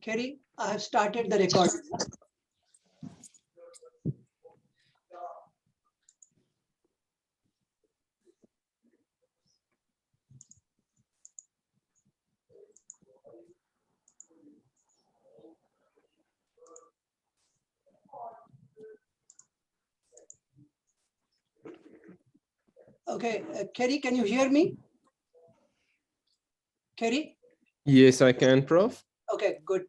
Kerry, I have started the recording. Okay, Kerry, can you hear me? Kerry? Yes, I can, Prof. Okay, good.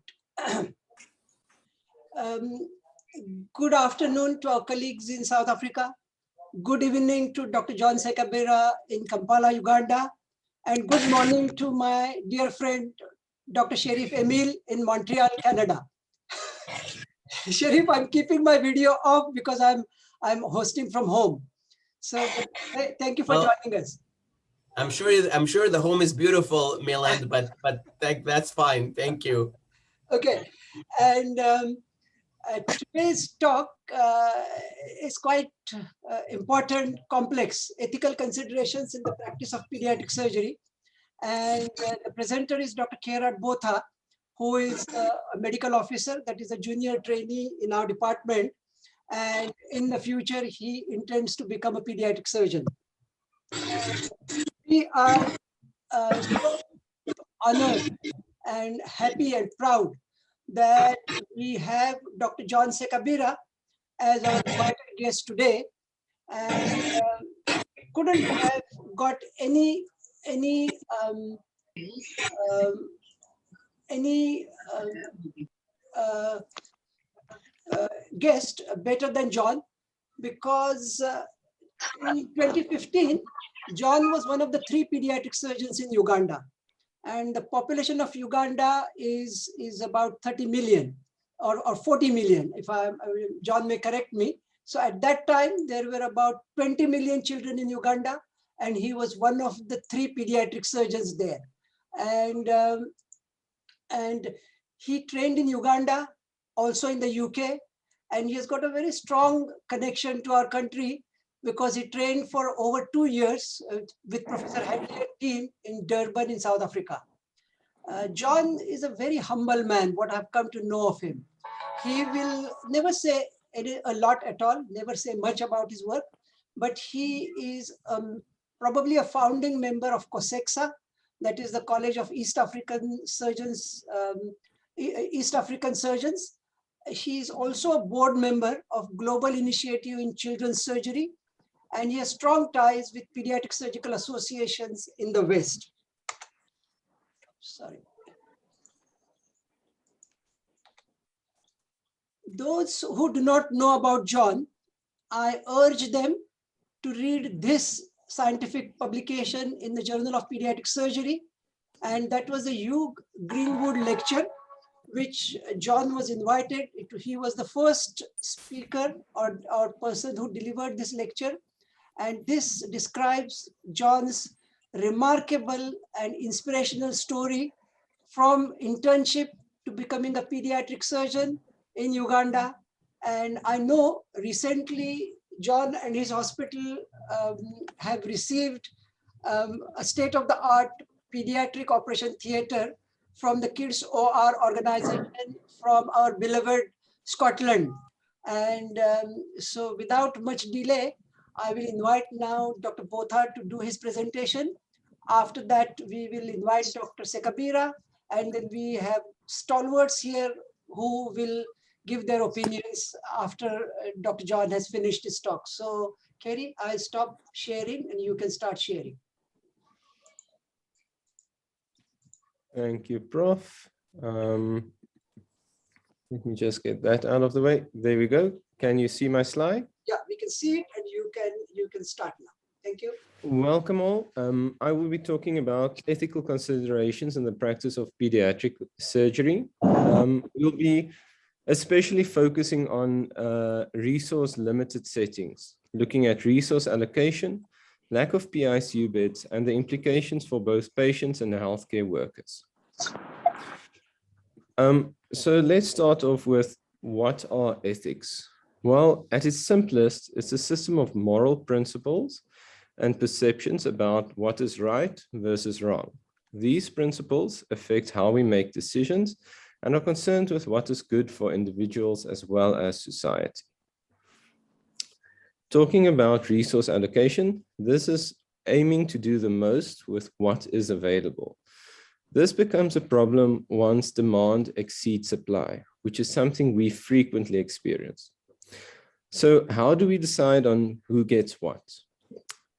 Good afternoon to our colleagues in South Africa. Good evening to Dr. John Sekabira in Kampala, Uganda. And good morning to my dear friend, Dr. Sherif Emil in Montreal, Canada. Sherif, I'm keeping my video off because I'm hosting from home. So thank you for joining us. I'm sure the home is beautiful, Milan, but that's fine. Thank you. Okay, and today's talk is quite important, complex ethical considerations in the practice of pediatric surgery. And the presenter is Dr. Botha, who is a medical officer, that is a junior trainee in our department. And in the future, he intends to become a pediatric surgeon. We are so honored and happy and proud that we have Dr. John Sekabira as our invited guest today, and couldn't have got any guest better than John, because in 2015, John was one of the 3 pediatric surgeons in Uganda. And the population of Uganda is about 30 million or 40 million, if John may correct me. So at that time, there were about 20 million children in Uganda, and he was one of the 3 pediatric surgeons there. And he trained in Uganda, also in the UK, and he has got a very strong connection to our country because he trained for over 2 years with Professor Hadley and team in Durban in South Africa. John is a very humble man, what I've come to know of him. He will never say a lot at all, never say much about his work, but he is probably a founding member of COSEXA, that is the College of East African Surgeons. He is also a board member of Global Initiative in Children's Surgery, and he has strong ties with pediatric surgical associations in the West. Sorry. Those who do not know about John, I urge them to read this scientific publication in the Journal of Pediatric Surgery, and that was the Hugh Greenwood lecture, which John was invited to. He was the first speaker or person who delivered this lecture. And this describes John's remarkable and inspirational story from internship to becoming a pediatric surgeon in Uganda. And I know recently John and his hospital have received a state-of-the-art pediatric operation theater from the Kids OR organization from our beloved Scotland. And so without much delay, I will invite now Dr. Botha to do his presentation. After that, we will invite Dr. Sekabira, and then we have stalwarts here who will give their opinions after Dr. John has finished his talk. So, Kerry, I'll stop sharing and you can start sharing. Thank you, Prof. Let me just get that out of the way. There we go. Can you see my slide? Yeah, we can see it, and you can start now. Thank you. Welcome all. I will be talking about ethical considerations in the practice of pediatric surgery. We'll be especially focusing on resource-limited settings, looking at resource allocation, lack of Icu beds, and the implications for both patients and the healthcare workers. So let's start off with, what are ethics? Well, at its simplest, it's a system of moral principles and perceptions about what is right versus wrong. These principles affect how we make decisions and are concerned with what is good for individuals as well as society. Talking about resource allocation, this is aiming to do the most with what is available. This becomes a problem once demand exceeds supply, which is something we frequently experience. So how do we decide on who gets what?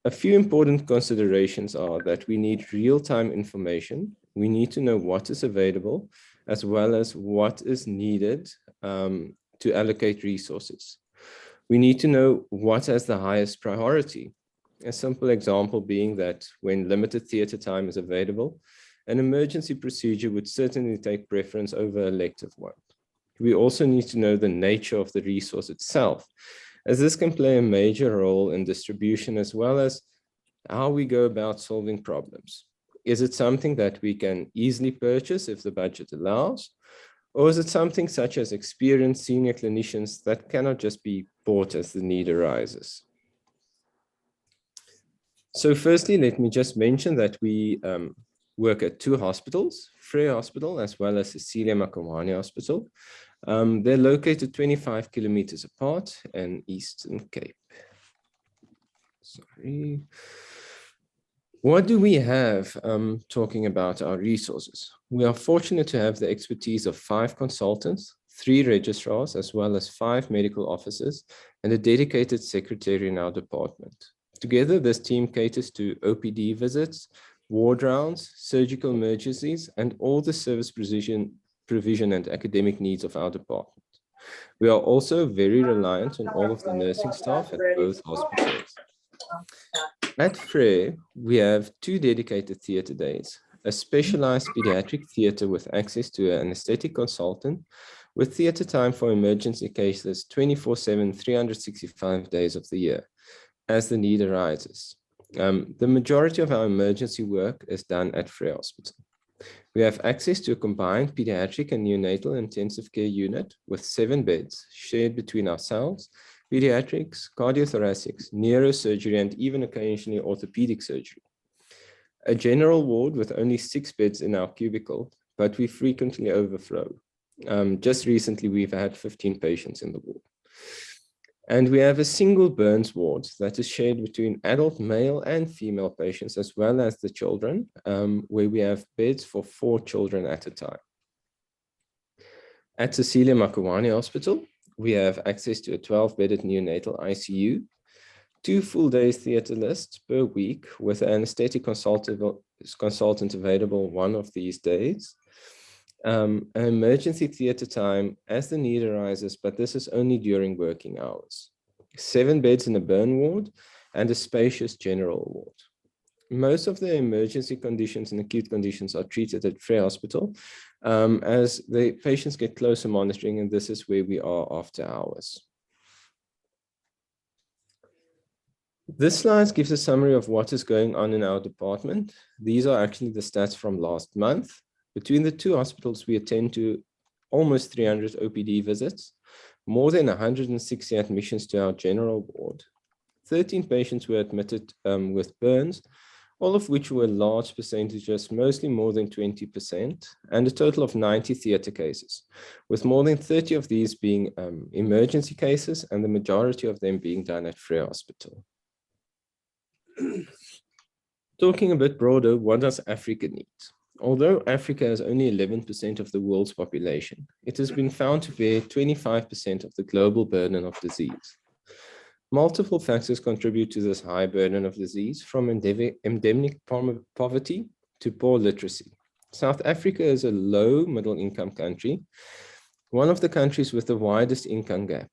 A few important considerations are that we need real-time information. We need to know what is available, as well as what is needed to allocate resources. We need to know what has the highest priority. A simple example being that when limited theatre time is available, an emergency procedure would certainly take preference over elective one. We also need to know the nature of the resource itself, as this can play a major role in distribution as well as how we go about solving problems. Is it something that we can easily purchase if the budget allows? Or is it something such as experienced senior clinicians that cannot just be bought as the need arises? So firstly, let me just mention that we work at two hospitals, Frey Hospital as well as Cecilia Makawani Hospital. They're located 25 kilometers apart in Eastern Cape. Sorry. What do we have talking about our resources? We are fortunate to have the expertise of 5 consultants, 3 registrars, as well as 5 medical officers, and a dedicated secretary in our department. Together, this team caters to OPD visits, ward rounds, surgical emergencies, and all the service provision and academic needs of our department. We are also very reliant on all of the nursing staff at both hospitals. At Frey, we have 2 dedicated theatre days, a specialized pediatric theatre with access to an anesthetic consultant, with theatre time for emergency cases 24/7, 365 days of the year, as the need arises. The majority of our emergency work is done at Frey Hospital. We have access to a combined pediatric and neonatal intensive care unit with 7 beds shared between ourselves, pediatrics, cardiothoracics, neurosurgery, and even occasionally orthopedic surgery. A general ward with only 6 beds in our cubicle, but we frequently overflow. Just recently, we've had 15 patients in the ward. And we have a single burns ward that is shared between adult male and female patients, as well as the children, where we have beds for 4 children at a time. At Cecilia Makawani Hospital, we have access to a 12-bedded neonatal ICU, 2 full days theatre lists per week with an anesthetic consultant available one of these days. An emergency theatre time as the need arises, but this is only during working hours. 7 beds in a burn ward and a spacious general ward. Most of the emergency conditions and acute conditions are treated at Frey Hospital as the patients get closer monitoring, and this is where we are after hours. This slide gives a summary of what is going on in our department. These are actually the stats from last month. Between the 2 hospitals, we attend to almost 300 OPD visits, more than 160 admissions to our general ward. 13 patients were admitted with burns, all of which were large percentages, mostly more than 20%, and a total of 90 theatre cases, with more than 30 of these being emergency cases, and the majority of them being done at Frey Hospital. Talking a bit broader, what does Africa need? Although Africa has only 11% of the world's population, it has been found to bear 25% of the global burden of disease. Multiple factors contribute to this high burden of disease, from endemic poverty to poor literacy. South Africa is a low middle-income country, one of the countries with the widest income gap,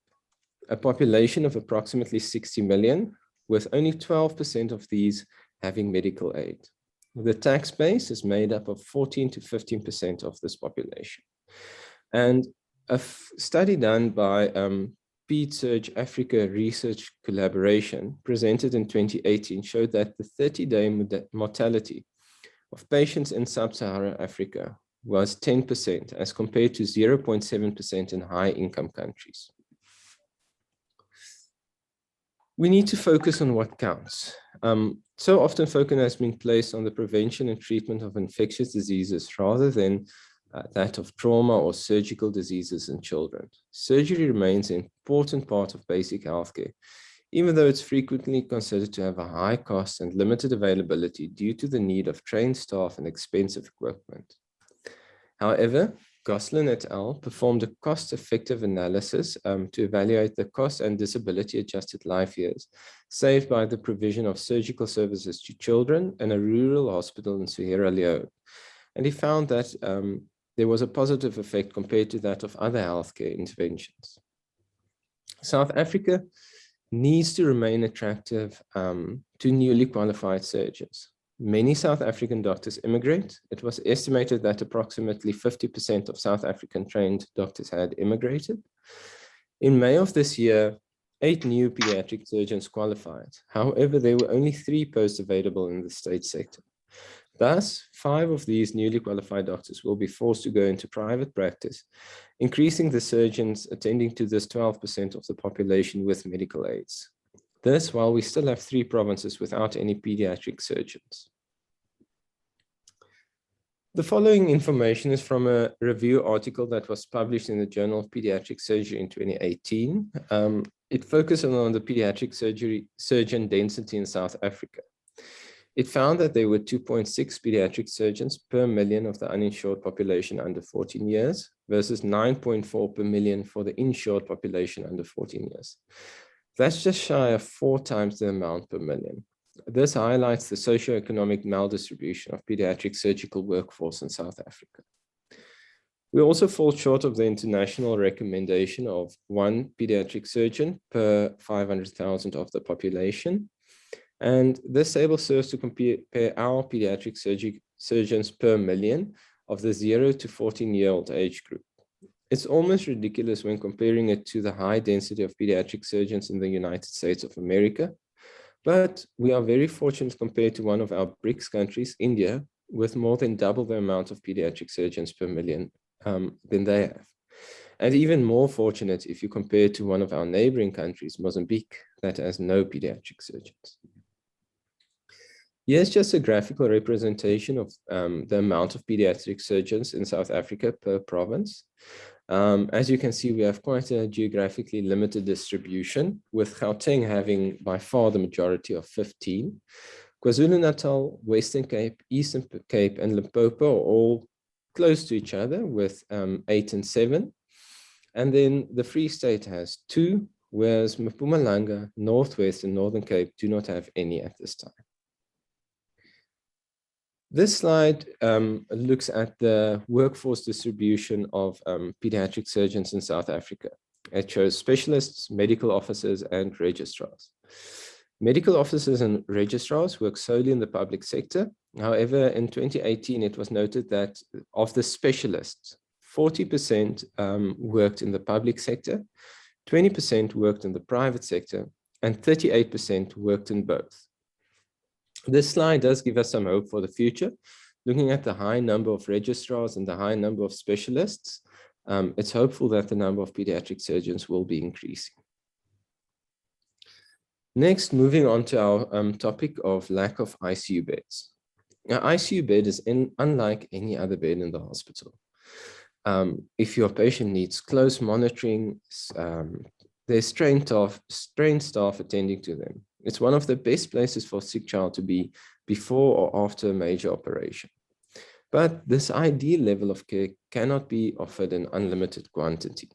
a population of approximately 60 million, with only 12% of these having medical aid. The tax base is made up of 14 to 15% of this population. And a study done by PEDSurg Africa Research Collaboration presented in 2018 showed that the 30-day mortality of patients in sub-Saharan Africa was 10% as compared to 0.7% in high-income countries. We need to focus on what counts. So often focus has been placed on the prevention and treatment of infectious diseases rather than that of trauma or surgical diseases in children. Surgery remains an important part of basic healthcare, even though it's frequently considered to have a high cost and limited availability due to the need of trained staff and expensive equipment. However, Gosselin et al. Performed a cost-effective analysis to evaluate the cost and disability-adjusted life years saved by the provision of surgical services to children in a rural hospital in Sierra Leone. And he found that there was a positive effect compared to that of other healthcare interventions. South Africa needs to remain attractive to newly qualified surgeons. Many South African doctors immigrate. It was estimated that approximately 50% of South African trained doctors had immigrated. In May of this year, 8 new pediatric surgeons qualified. However, there were only 3 posts available in the state sector. Thus, 5 of these newly qualified doctors will be forced to go into private practice, increasing the surgeons attending to this 12% of the population with medical aids. This while we still have 3 provinces without any pediatric surgeons. The following information is from a review article that was published in the Journal of Pediatric Surgery in 2018. It focused on the pediatric surgeon density in South Africa. It found that there were 2.6 pediatric surgeons per million of the uninsured population under 14 years versus 9.4 per million for the insured population under 14 years. That's just shy of 4 times the amount per million. This highlights the socioeconomic maldistribution of pediatric surgical workforce in South Africa. We also fall short of the international recommendation of 1 pediatric surgeon per 500,000 of the population. And this table serves to compare our pediatric surgeons per million of the 0 to 14-year-old age group. It's almost ridiculous when comparing it to the high density of pediatric surgeons in the United States of America. But we are very fortunate compared to one of our BRICS countries, India, with more than double the amount of pediatric surgeons per million than they have. And even more fortunate if you compare to one of our neighboring countries, Mozambique, that has no pediatric surgeons. Here's just a graphical representation of the amount of pediatric surgeons in South Africa per province. As you can see, we have quite a geographically limited distribution, with Gauteng having by far the majority of 15. KwaZulu-Natal, Western Cape, Eastern Cape, and Limpopo are all close to each other with 8 and 7. And then the Free State has 2, whereas Mpumalanga, Northwest, and Northern Cape do not have any at this time. This slide looks at the workforce distribution of pediatric surgeons in South Africa. It shows specialists, medical officers, and registrars. Medical officers and registrars work solely in the public sector. However, in 2018, it was noted that of the specialists, 40% worked in the public sector, 20% worked in the private sector, and 38% worked in both. This slide does give us some hope for the future. Looking at the high number of registrars and the high number of specialists, it's hopeful that the number of pediatric surgeons will be increasing. Next, moving on to our topic of lack of ICU beds. Now, ICU bed is unlike any other bed in the hospital. If your patient needs close monitoring, there's trained staff attending to them. It's one of the best places for a sick child to be before or after a major operation. But this ideal level of care cannot be offered in unlimited quantity.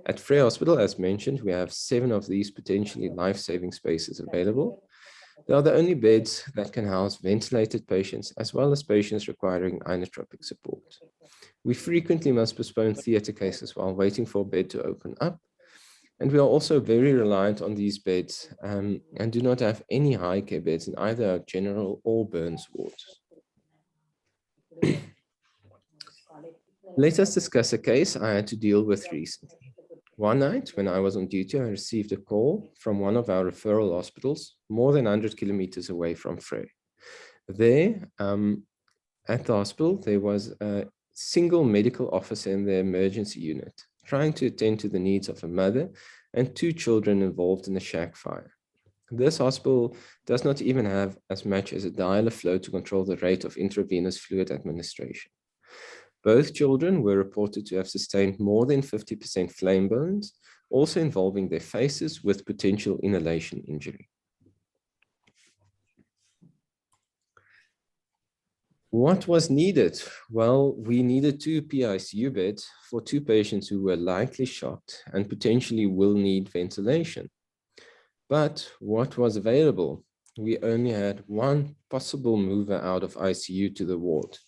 At Frey Hospital, as mentioned, we have 7 of these potentially life-saving spaces available. They are the only beds that can house ventilated patients as well as patients requiring inotropic support. We frequently must postpone theater cases while waiting for a bed to open up. And we are also very reliant on these beds and do not have any high care beds in either our general or burns wards. Let us discuss a case I had to deal with recently. One night when I was on duty, I received a call from one of our referral hospitals more than 100 kilometers away from Frey. There, at the hospital, there was a single medical officer in the emergency unit, trying to attend to the needs of a mother and 2 children involved in a shack fire. This hospital does not even have as much as a dialer flow to control the rate of intravenous fluid administration. Both children were reported to have sustained more than 50% flame burns, also involving their faces with potential inhalation injury. What was needed? Well, we needed 2 PICU beds for 2 patients who were likely shocked and potentially will need ventilation. But what was available? We only had 1 possible mover out of ICU to the ward.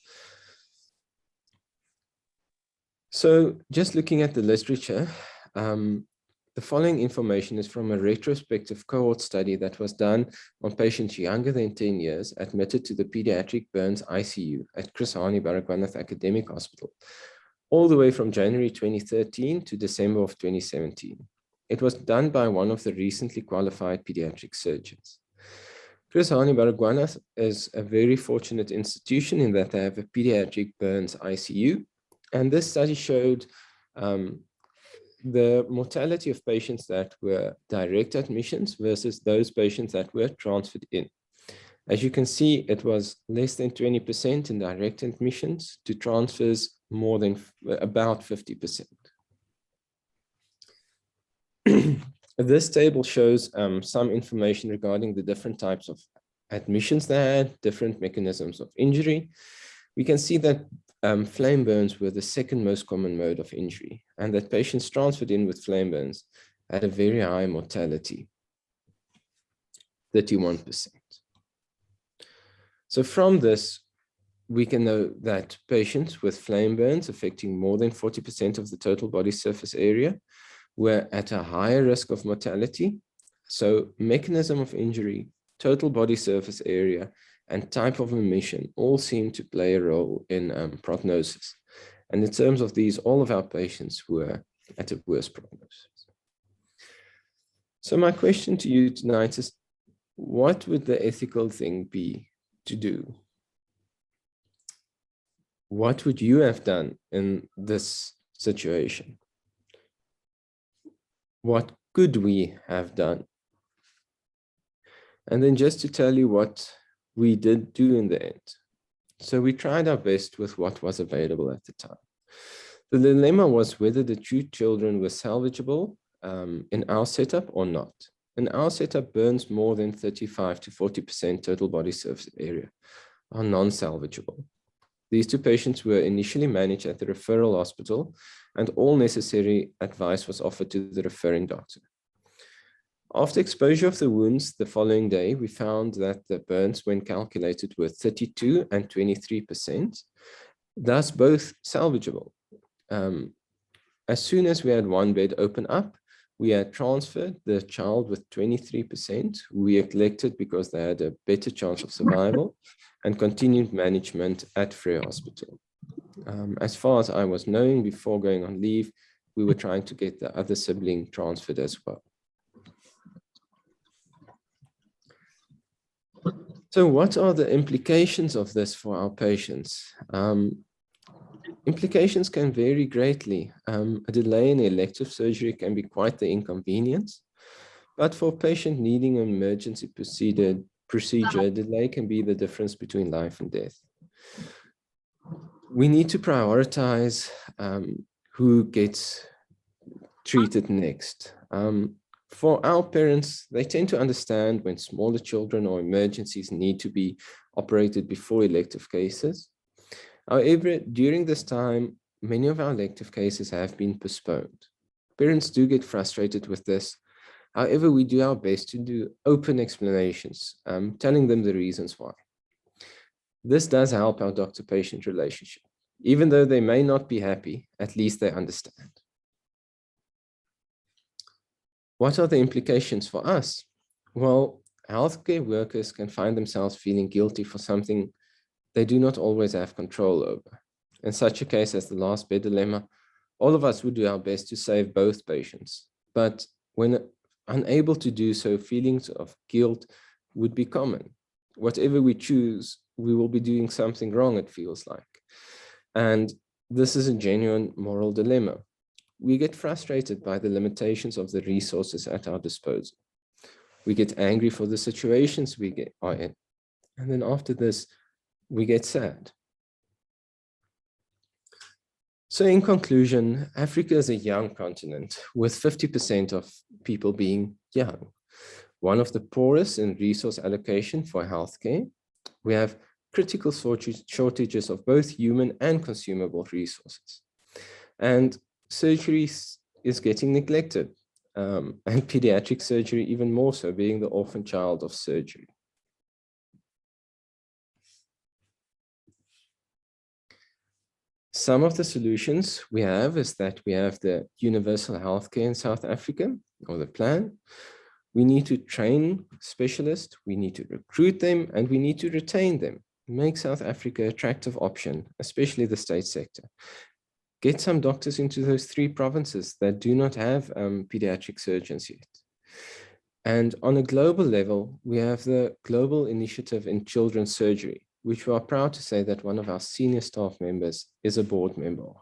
So just looking at the literature, the following information is from a retrospective cohort study that was done on patients younger than 10 years admitted to the Pediatric Burns ICU at Chris Hani Baragwanath Academic Hospital, all the way from January 2013 to December of 2017. It was done by one of the recently qualified pediatric surgeons. Chris Hani Baragwanath is a very fortunate institution in that they have a Pediatric Burns ICU, and this study showed the mortality of patients that were direct admissions versus those patients that were transferred in. As you can see, it was less than 20% in direct admissions to transfers more than about 50%. This table shows some information regarding the different types of admissions they had, different mechanisms of injury. We can see that flame burns were the second most common mode of injury, and that patients transferred in with flame burns had a very high mortality, 31%. So from this, we can know that patients with flame burns affecting more than 40% of the total body surface area were at a higher risk of mortality. So mechanism of injury, total body surface area, and type of emission all seem to play a role in prognosis. And in terms of these, all of our patients were at a worse prognosis. So my question to you tonight is, what would the ethical thing be to do? What would you have done in this situation? What could we have done? And then just to tell you what we did do in the end. So we tried our best with what was available at the time. The dilemma was whether the 2 children were salvageable in our setup or not. In our setup, burns more than 35 to 40% total body surface area are non-salvageable. These 2 patients were initially managed at the referral hospital, and all necessary advice was offered to the referring doctor. After exposure of the wounds the following day, we found that the burns, when calculated, were 32 and 23%, thus both salvageable. As soon as we had 1 bed open up, we had transferred the child with 23%, who we elected because they had a better chance of survival, and continued management at Frere Hospital. As far as I was knowing before going on leave, we were trying to get the other sibling transferred as well. So what are the implications of this for our patients? Implications can vary greatly. A delay in elective surgery can be quite the inconvenience, but for a patient needing an emergency procedure, delay can be the difference between life and death. We need to prioritize who gets treated next. For our parents, they tend to understand when smaller children or emergencies need to be operated before elective cases. However, during this time, many of our elective cases have been postponed. Parents do get frustrated with this. However, we do our best to do open explanations, telling them the reasons why. This does help our doctor-patient relationship. Even though they may not be happy, at least they understand. What are the implications for us? Well, healthcare workers can find themselves feeling guilty for something they do not always have control over. In such a case as the last bed dilemma, all of us would do our best to save both patients. But when unable to do so, feelings of guilt would be common. Whatever we choose, we will be doing something wrong, it feels like. And this is a genuine moral dilemma. We get frustrated by the limitations of the resources at our disposal. We get angry for the situations we are in. And then after this, we get sad. So in conclusion, Africa is a young continent with 50% of people being young. One of the poorest in resource allocation for healthcare. We have critical shortages of both human and consumable resources. And surgery is getting neglected, and pediatric surgery even more so, being the orphan child of surgery. Some of the solutions we have is that we have the universal healthcare in South Africa, or the plan. We need to train specialists, we need to recruit them, and we need to retain them. Make South Africa an attractive option, especially the state sector. Get some doctors into those 3 provinces that do not have pediatric surgeons yet. And on a global level, we have the Global Initiative in Children's Surgery, which we are proud to say that one of our senior staff members is a board member of.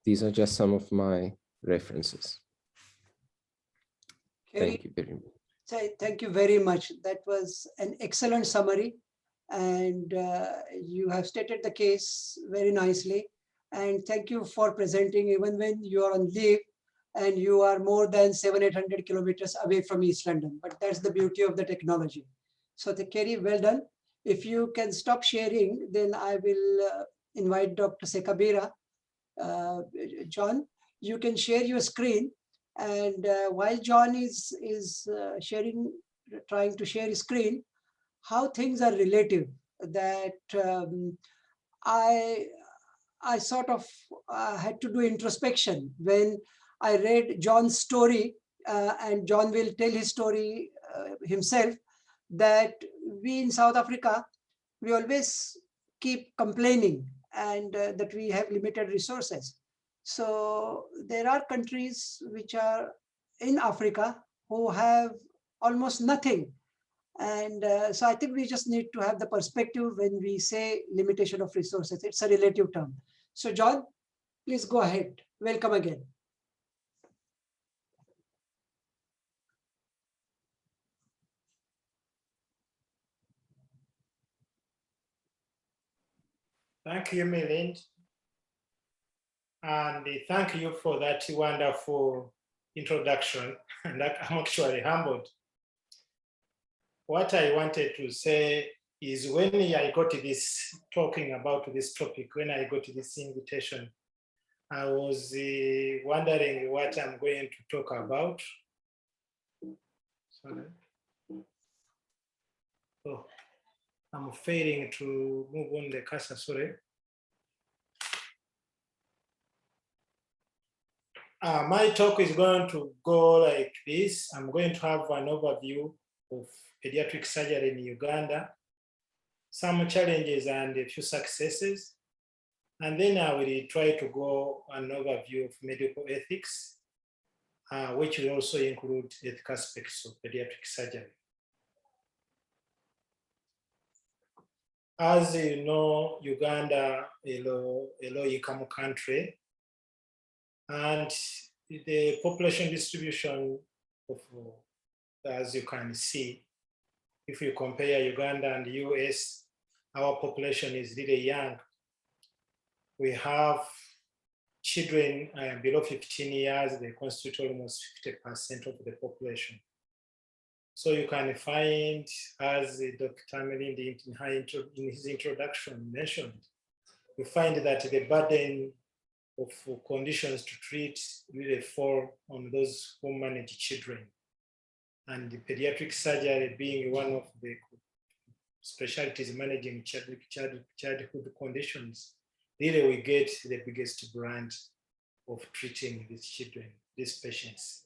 These are just some of my references. Thank you very much. Thank you very much. That was an excellent summary, and you have stated the case very nicely. And thank you for presenting even when you are on leave and you are more than 700-800 kilometers away from East London. But that's the beauty of the technology. So Kerry, well done. If you can stop sharing, then I will invite Dr. Sekabira. John, you can share your screen. And while John is trying to share his screen, how things are relative, that I sort of had to do introspection when I read John's story, and John will tell his story himself, that we in South Africa, we always keep complaining and that we have limited resources. So there are countries which are in Africa who have almost nothing. And so I think we just need to have the perspective when we say limitation of resources. It's a relative term. So John, please go ahead. Welcome again. Thank you, Milind. And thank you for that wonderful introduction. And I'm actually humbled. What I wanted to say is when I got this, talking about this topic, when I got this invitation, I was wondering what I'm going to talk about. Sorry. Oh, I'm failing to move on the cursor, sorry. My talk is going to go like this. I'm going to have an overview of pediatric surgery in Uganda, some challenges and a few successes. And then I will try to go an overview of medical ethics, which will also include ethical aspects of pediatric surgery. As you know, Uganda is a low-income country, and the population distribution of, as you can see, if you compare Uganda and the US, our population is really young. We have children below 15 years, they constitute almost 50% of the population. So you can find, as Dr. Milind in his introduction mentioned, you find that the burden of conditions to treat really fall on those who manage children. And the pediatric surgery being one of the specialties managing childhood conditions, really we get the biggest brand of treating these children, these patients.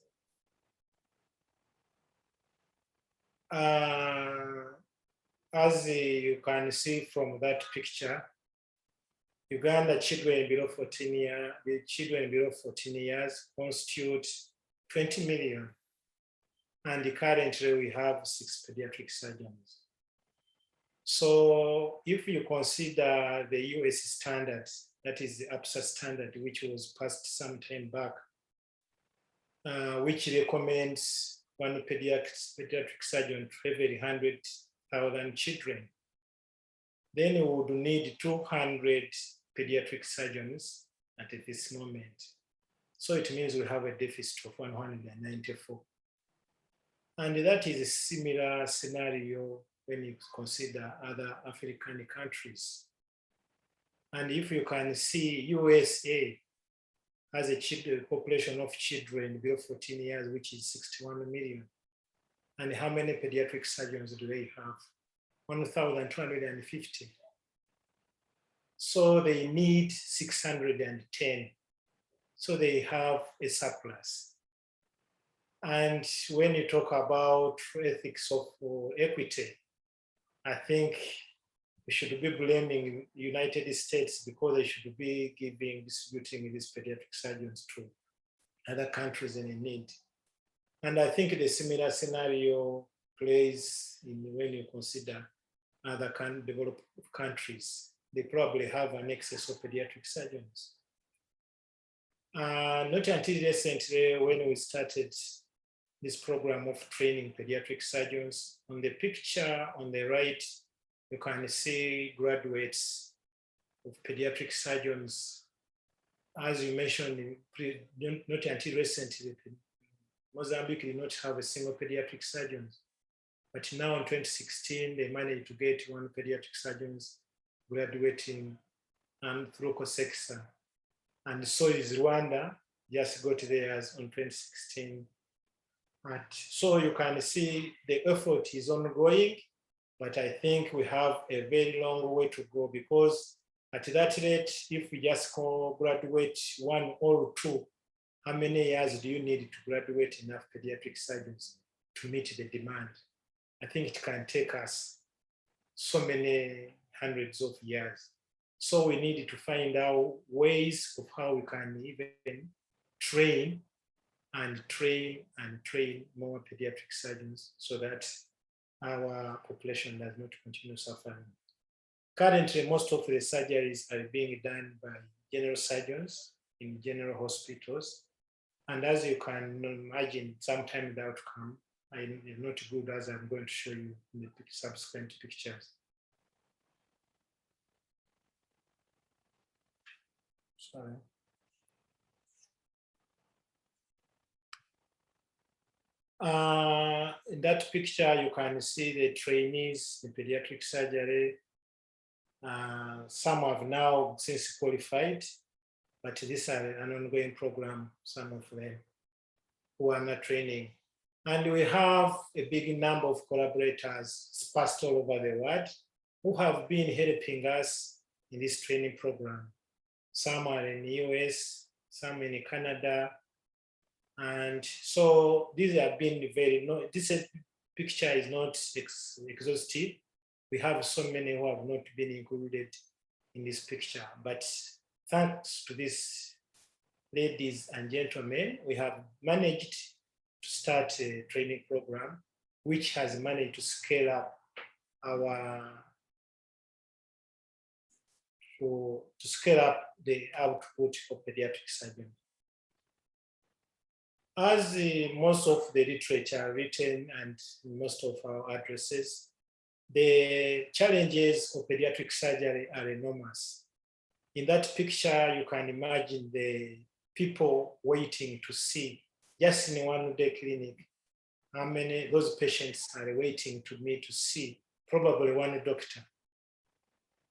As you can see from that picture, Uganda children below 14 years, the children below 14 years constitute 20 million. And currently we have 6 pediatric surgeons. So if you consider the US standards, that is the APSA standard, which was passed some time back, which recommends one pediatric surgeon for every 100,000 children, then we would need 200 pediatric surgeons at this moment. So it means we have a deficit of 194. And that is a similar scenario when you consider other African countries. And if you can see, USA has a population of children below 14 years, which is 61 million. And how many pediatric surgeons do they have? 1,250. So they need 610. So they have a surplus. And when you talk about ethics of equity, I think we should be blaming the United States because they should be distributing these pediatric surgeons to other countries in need. And I think the similar scenario plays when you consider other developed countries. They probably have an excess of pediatric surgeons. Not until recently, when we started this program of training pediatric surgeons, on the picture on the right, you can see graduates of pediatric surgeons. As you mentioned, not until recently, Mozambique did not have a single pediatric surgeon. But now in 2016, they managed to get one pediatric surgeons graduating through COSEXA. And so is Rwanda, just got theirs on 2016. And so you can see the effort is ongoing, but I think we have a very long way to go because at that rate, if we just graduate one or two, how many years do you need to graduate enough pediatric surgeons to meet the demand? I think it can take us so many hundreds of years. So we need to find out ways of how we can even train more pediatric surgeons so that our population does not continue suffering. Currently, most of the surgeries are being done by general surgeons in general hospitals. And as you can imagine, sometimes the outcome is not good, as I'm going to show you in the subsequent pictures. Sorry. In that picture, you can see the trainees in pediatric surgery. Some have now since qualified, but this is an ongoing program, some of them who are not training. And we have a big number of collaborators sparse all over the world who have been helping us in this training program. Some are in the US, some in Canada. And so these have been this picture is not exhaustive. We have so many who have not been included in this picture, but thanks to these ladies and gentlemen, we have managed to start a training program, which has managed to scale up the output of pediatric surgeons. As most of the literature written and most of our addresses, the challenges of pediatric surgery are enormous. In that picture, you can imagine the people waiting to see, just in one day clinic, how many those patients are waiting to see, probably one doctor.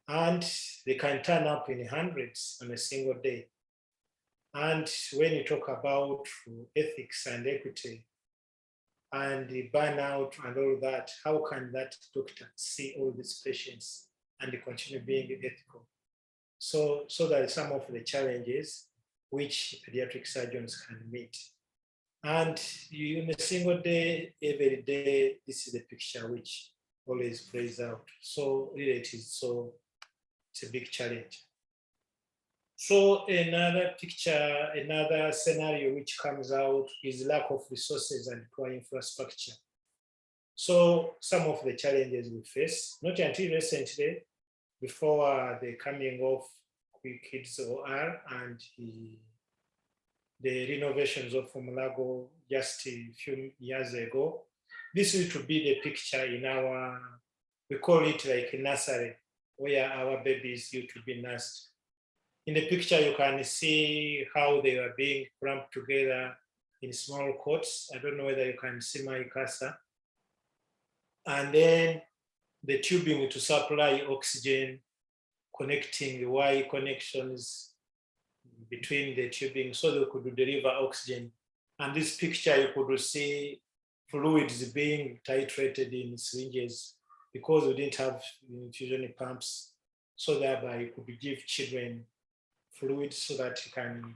And they can turn up in hundreds on a single day. And when you talk about ethics and equity and the burnout and all that, how can that doctor see all these patients and continue being ethical? So there are some of the challenges which pediatric surgeons can meet. And in a single day, every day, this is the picture which always plays out. So really it's a big challenge. So another picture, another scenario which comes out is lack of resources and poor infrastructure. So some of the challenges we face, not until recently, before the coming of Kids OR and the renovations of Mulago just a few years ago, this used to be the picture in we call it like a nursery, where our babies used to be nursed. In the picture, you can see how they are being clamped together in small cots. I don't know whether you can see my cursor. And then the tubing to supply oxygen, connecting the Y connections between the tubing so they could deliver oxygen. And this picture, you could see fluids being titrated in syringes because we didn't have infusion pumps. So thereby you could give children fluids so that you can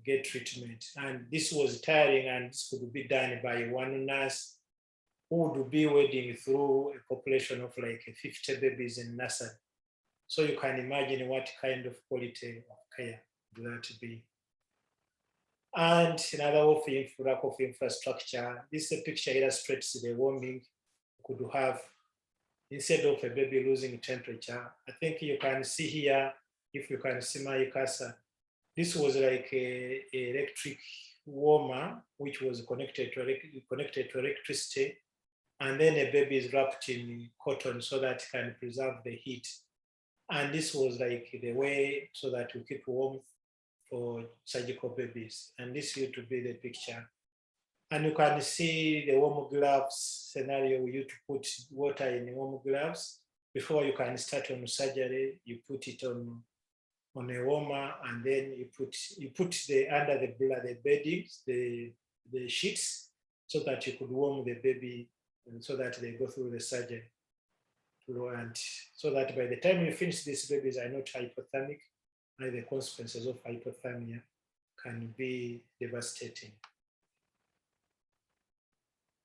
get treatment. And this was tiring, and this could be done by one nurse who would be wading through a population of like 50 babies in nursery. So you can imagine what kind of quality of care would that be. And another lack of infrastructure. This picture illustrates the warming you could have instead of a baby losing temperature. I think you can see here, if you can see my cursor, this was like a electric warmer, which was connected to electricity. And then a baby is wrapped in cotton so that it can preserve the heat. And this was like the way so that we keep warm for surgical babies. And this used to be the picture. And you can see the warm gloves scenario. We used to put water in warm gloves. Before you can start on surgery, you put it on a warmer, and then you put the under the beddings, the sheets, so that you could warm the baby and so that they go through the surgery. And so that by the time you finish, these babies are not hypothermic, and the consequences of hypothermia can be devastating.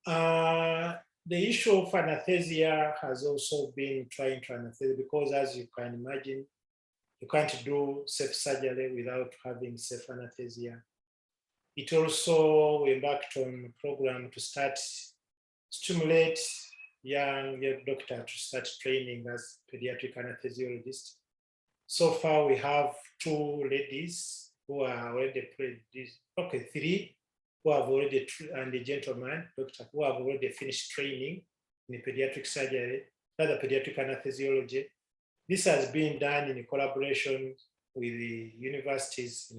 The issue of anesthesia has also been trying to anesthesia because, as you can imagine, you can't do safe surgery without having safe anesthesia. It also embarked on a program to stimulate young doctors to start training as pediatric anesthesiologists. So far, we have 2 ladies who are already okay, 3 who have already, and a gentleman, doctor, who have already finished training in pediatric surgery, other pediatric anesthesiology. This has been done in collaboration with the universities,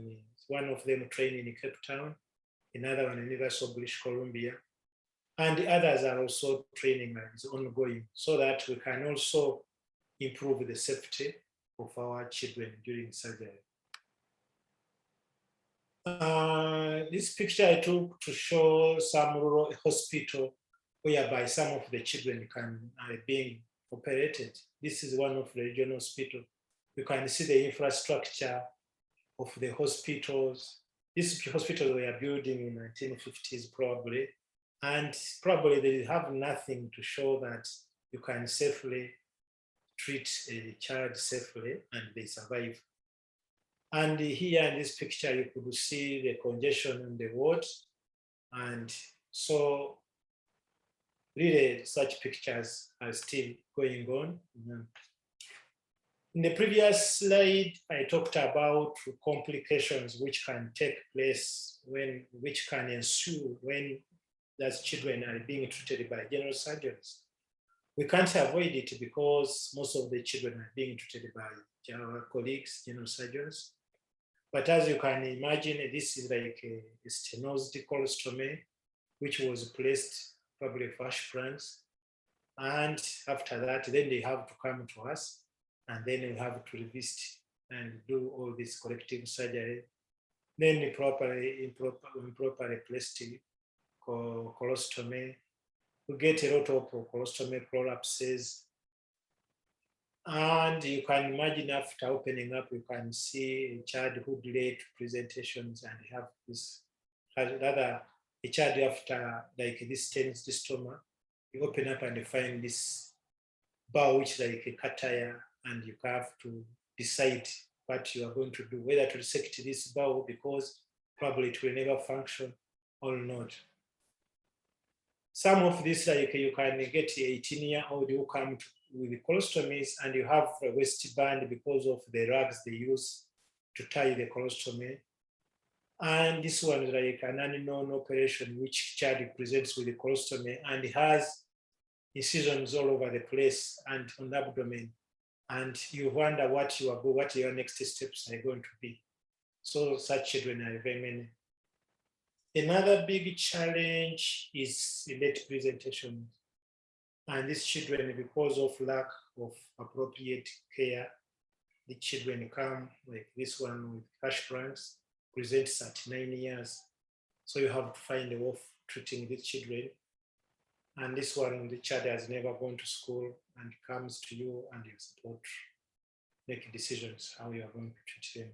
one of them training in Cape Town, another one in University of British Columbia, and the others are also training and is ongoing so that we can also improve the safety of our children during surgery. This picture I took to show some rural hospital whereby some of the children are being operated. This is one of the regional hospitals. You can see the infrastructure of the hospitals. These hospitals were building in the 1950s probably, and probably they have nothing to show that you can safely treat a child safely and they survive. And here in this picture, you could see the congestion in the ward. And so really such pictures are still going on. In the previous slide, I talked about complications which can take place which can ensue when those children are being treated by general surgeons. We can't avoid it because most of the children are being treated by our colleagues, general surgeons. But as you can imagine, this is like a stenosed colostomy, which was placed probably first France. And after that, then they have to come to us, and then we have to revisit and do all this corrective surgery. Then improperly placed colostomy. We get a lot of colostomy prolapses. And you can imagine after opening up, you can see a child who delayed presentations and have this, rather a child after like this stoma, you open up and you find this bowel which is like a cataya, and you have to decide what you are going to do, whether to resect this bowel because probably it will never function or not. Some of this, like you can get 18-year-old who come with colostomies and you have a waistband because of the rags they use to tie the colostomy. And this one is like an unknown operation which child presents with the colostomy and has incisions all over the place and on the abdomen. and you wonder what your next steps are going to be. So such children are very many. Another big challenge is late presentation. And these children, because of lack of appropriate care, the children come like this one with cash franks, presents at 9 years. So you have to find a way of treating these children. And this one, the child has never gone to school and comes to you and you're supposed to make decisions how you are going to treat them.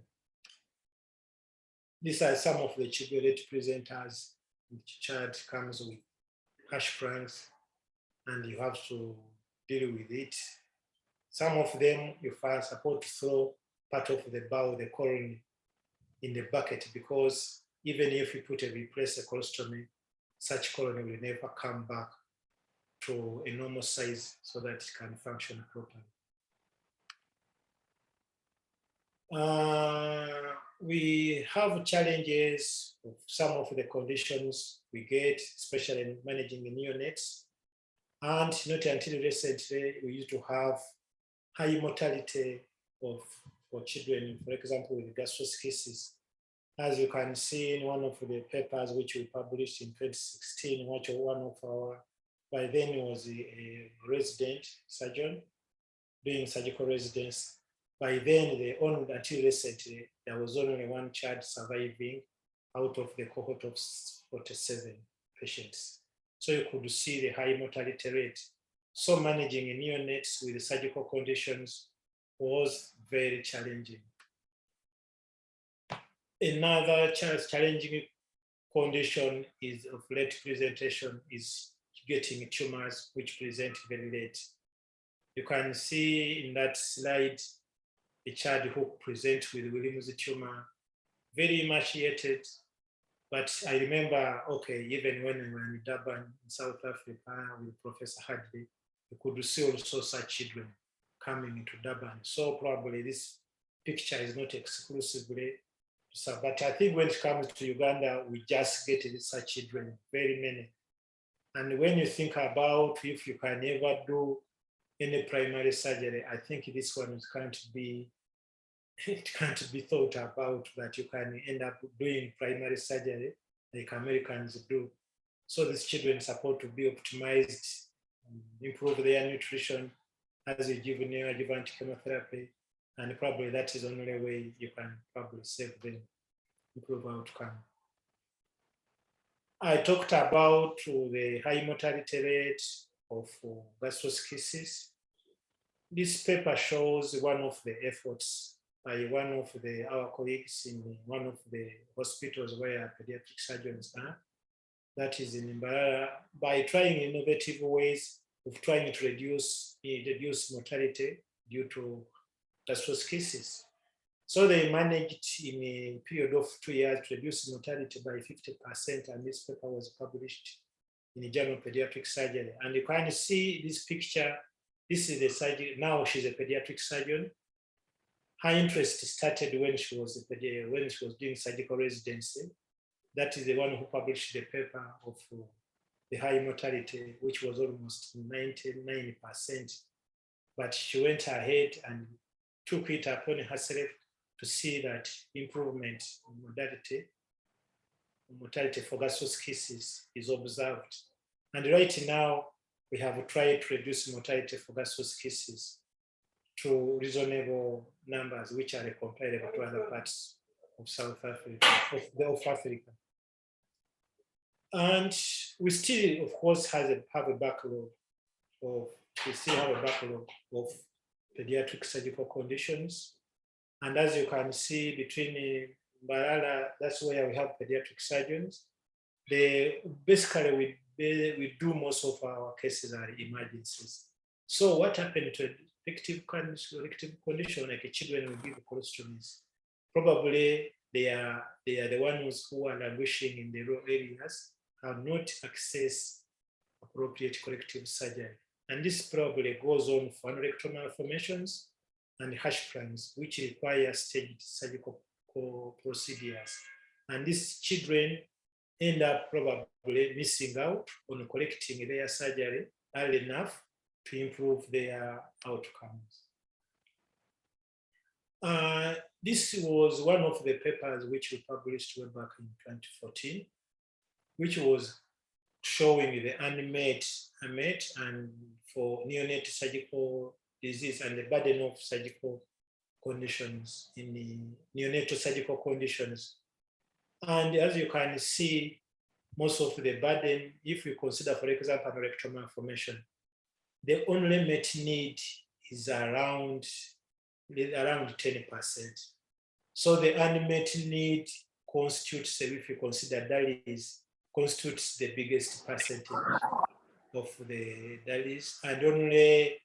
These are some of the late presenters. The child comes with cash franks and you have to deal with it. Some of them you are supposed to throw part of the bowel, the colony, in the bucket, because even if you replace a colostomy, such colony will never come back to a normal size so that it can function properly. We have challenges of some of the conditions we get, especially in managing the neonates. And not until recently, we used to have high mortality for children, for example, with gastroschisis. As you can see in one of the papers which we published in 2016, which one of our, by then was a resident surgeon doing surgical residence. By then, until recently, there was only one child surviving out of the cohort of 47 patients. So you could see the high mortality rate. So managing neonates with surgical conditions was very challenging. Another challenging condition is of late presentation is getting tumors which present very late. You can see in that slide a child who presents with Williams tumor, very emaciated. But I remember, okay, even when we were in Durban, in South Africa, with Professor Hadley, we could see also such children coming into Durban. So probably this picture is not exclusively, but I think when it comes to Uganda, we just get such children, very many. And when you think about if you can ever do any primary surgery, I think this one can't be thought about, that you can end up doing primary surgery like Americans do. So these children are supposed to be optimized, improve their nutrition as you give neoadjuvant chemotherapy, and probably that is the only way you can probably save them, improve outcome. I talked about the high mortality rate of gastroschisis. This paper shows one of the efforts by one of our colleagues in one of the hospitals where pediatric surgeons are, that is in Mbarara, by trying innovative ways of trying to reduce mortality due to gastroschisis. So they managed in a period of 2 years to reduce mortality by 50%, and this paper was published in the Journal of Pediatric Surgery. And you can see this picture. This is the surgeon. Now she's a pediatric surgeon. Her interest started when she was doing surgical residency. That is the one who published the paper of the high mortality, which was almost 99%. But she went ahead and took it upon herself to see that improvement in mortality for gastroschisis is observed. And right now, we have tried to reduce mortality for gastroschisis to reasonable numbers, which are comparable to other parts of South Africa, of Africa. And we still, of course, have a backlog of pediatric surgical conditions. And as you can see, between Mbarara, that's where we have pediatric surgeons. Basically, we do most of our cases are emergencies. So what happened to elective condition like children with big colostomies? Probably they are the ones who are languishing in the rural areas, have not accessed appropriate corrective surgery. And this probably goes on for anorectal malformations and hash plans, which require staged surgical procedures. And these children end up probably missing out on correcting their surgery early enough to improve their outcomes. this was one of the papers which we published way back in 2014, which was showing the unmet and for neonatal surgical disease and the burden of surgical conditions in the neonatal surgical conditions. And as you can see, most of the burden, if you consider, for example, aneurysmal malformation, the unmet need is around 10%. So the unmet need constitutes, if you consider DALYs, constitutes the biggest percentage of the DALYs, and only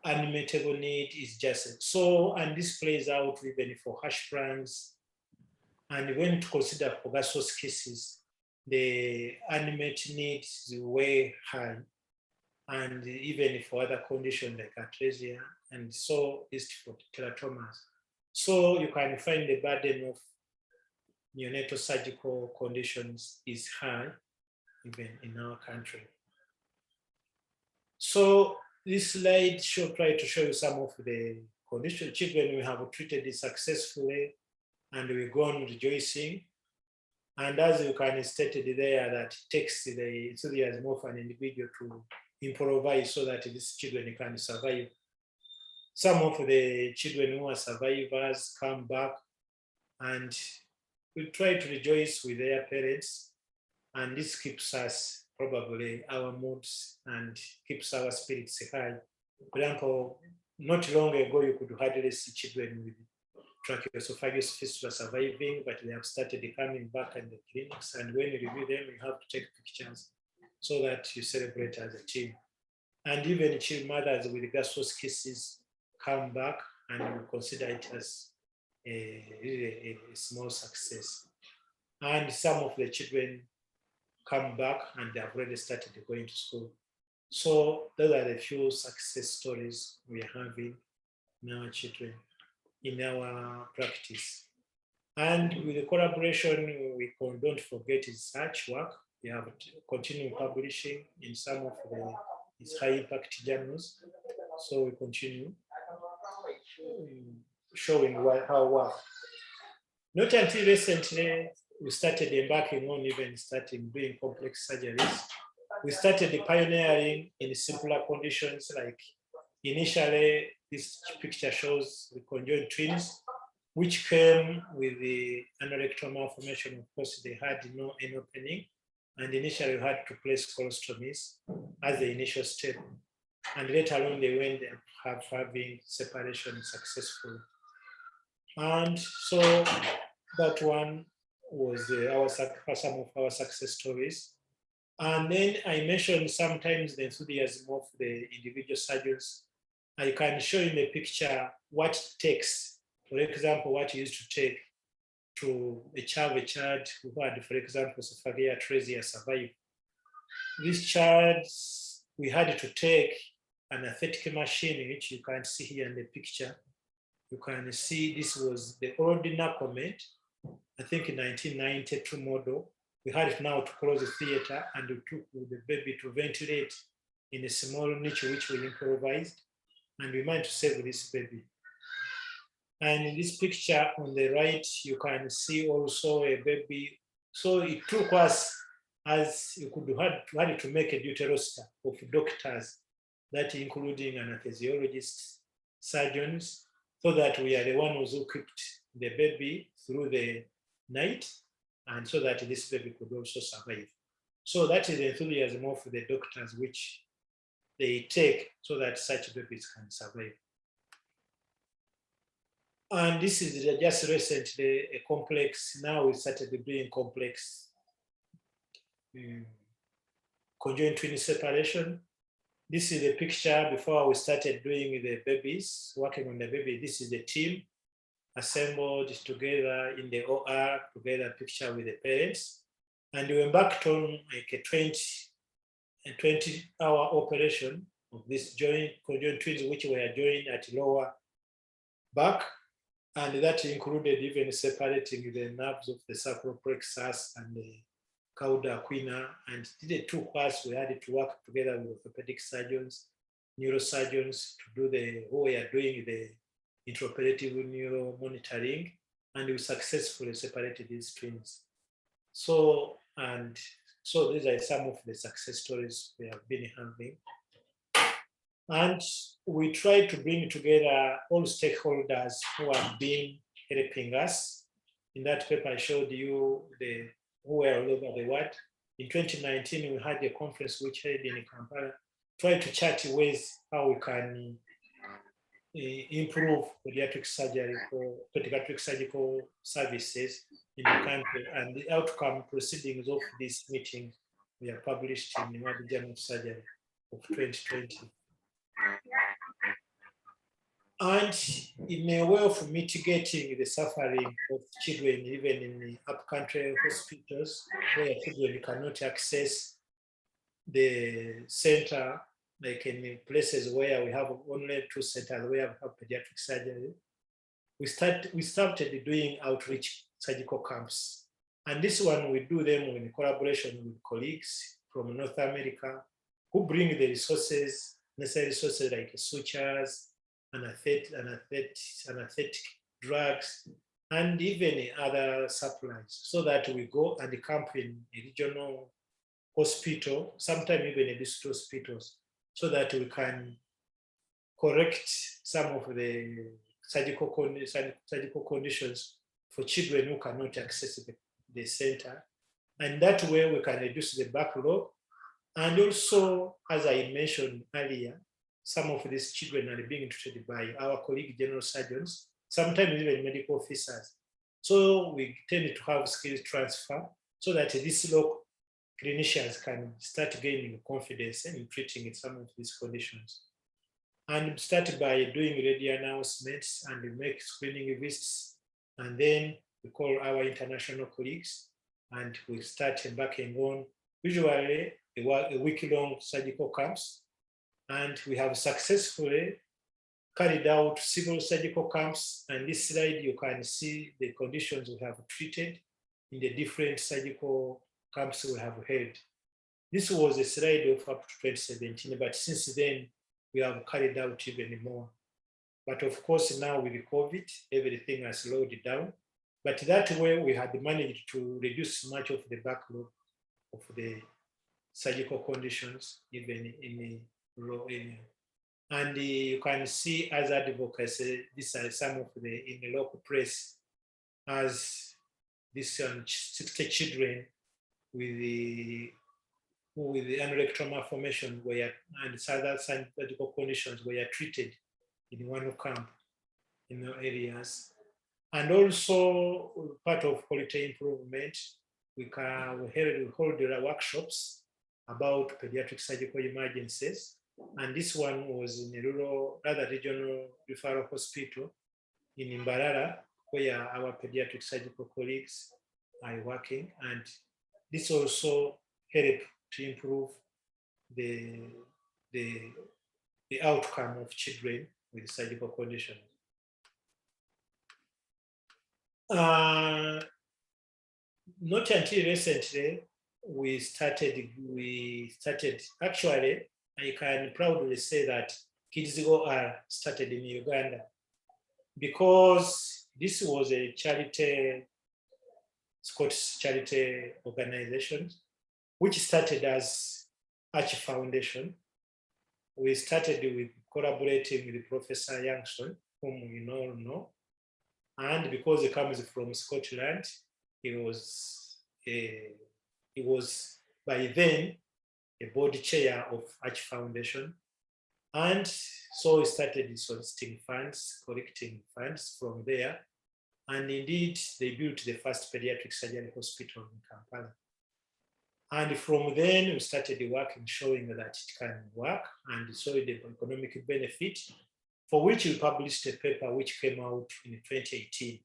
unmetable need is just so, and this plays out even for hash plans. And when to consider for gaseous cases, the unmet needs is way high, and even for other conditions like atresia, and so is for teratomas. So you can find the burden of neonatal surgical conditions is high, even in our country. So this slide try to show you some of the condition children we have treated it successfully, and we've gone rejoicing. And as you can stated there, that takes the 2 years more for an individual to improvise so that these children can survive. Some of the children who are survivors come back, and we try to rejoice with their parents, and this keeps us probably our moods and keeps our spirits high. For example, not long ago you could hardly see children with tracheoesophageal fistula surviving, but they have started coming back in the clinics, and when you review them, you have to take pictures so that you celebrate as a team. And even child mothers with gaseous cases come back, and we consider it as really a small success. And some of the children come back and they have already started going to school. So those are the few success stories we are having in our children, in our practice. And with the collaboration, we don't forget research work. We have continued publishing in some of its high impact journals. So we continue showing how work. Not until recently, we started embarking on even starting doing complex surgeries. We started pioneering in simpler conditions, like initially, this picture shows the conjoined twins, which came with the aneurysmal malformation. Of course, they had no end opening, and initially we had to place colostomies as the initial step. And later on, they went and having separation successfully. And so that one was some of our success stories. And then I mentioned sometimes the enthusiasm of the individual surgeons. I can show in the picture what it takes, for example, what it used to take to a child who had, for example, esophageal atresia survive. This child, we had to take an aesthetic machine, which you can see here in the picture. You can see this was the old Nacomet, I think in 1992 model. We had it now to close the theater, and we took the baby to ventilate in a small niche which we improvised, and we managed to save this baby. And in this picture on the right, you can see also a baby. So it took us, as you could had to make a duty roster of doctors, that including anesthesiologists, surgeons, so that we are the ones who kept the baby through the night, and so that this baby could also survive. So that is the enthusiasm of the doctors which they take so that such babies can survive. And this is just recently a complex, now we started doing complex conjoined twin separation. This is the picture before we started doing the babies, working on the baby. This is the team assembled together in the OR, together picture with the parents. And we embarked on like a 20-hour operation of this conjoined twins, which were joined at lower back. And that included even separating the nerves of the sacral plexus and the cauda equina. And it took us, we had to work together with orthopedic surgeons, neurosurgeons to do who were doing the intraoperative neuro monitoring, and we successfully separated these twins. So these are some of the success stories we have been having. And we try to bring together all stakeholders who have been helping us. In that paper, I showed you who were all over the world. In 2019, we had a conference which held in Kampala, try to chat ways how we can improve pediatric surgical services in the country, and the outcome proceedings of this meeting were published in the World Journal of Surgery of 2020. And in a way of mitigating the suffering of children, even in the upcountry hospitals where children cannot access the center, like in places where we have only 2 centers where we have pediatric surgery, we started doing outreach surgical camps. And this one, we do them in collaboration with colleagues from North America who bring the resources, necessary resources like sutures, anesthetic drugs, and even other supplies, so that we go and camp in a regional hospital, sometimes even in district hospitals, so that we can correct some of the surgical conditions for children who cannot access the center. And that way we can reduce the backlog. And also, as I mentioned earlier, some of these children are being treated by our colleague general surgeons, sometimes even medical officers. So we tend to have skills transfer so that these local clinicians can start gaining confidence in treating some of these conditions. And start by doing radio announcements and make screening visits. And then we call our international colleagues and we start embarking on usually a week-long surgical camps. And we have successfully carried out several surgical camps. And this slide, you can see the conditions we have treated in the different surgical camps we have held. This was a slide of up to 2017, but since then, we have carried out even more. But of course, now with the COVID, everything has slowed down. But that way, we had managed to reduce much of the backlog of the surgical conditions, even in the rural area. And you can see as advocacy, these are some of in the local press, as these 60 children with the aneurysmal malformation and other surgical conditions were treated in one camp in the areas. And also part of quality improvement, we hold workshops about pediatric surgical emergencies. And this one was in a rather regional referral hospital in Mbarara, where our pediatric surgical colleagues are working. And this also helped to improve the outcome of children with surgical conditions. Not until recently, we started, actually, I can proudly say that Kids OR started in Uganda, because this was a charity, Scottish charity organization, which started as Arch Foundation. We started with collaborating with Professor Youngson, whom we all know. And because he comes from Scotland, he was by then a board chair of Arch Foundation. And so he started soliciting funds, collecting funds from there. And indeed, they built the first pediatric surgery hospital in Kampala. And from then, we started working, showing that it can work, and saw the economic benefit, for which we published a paper which came out in 2018.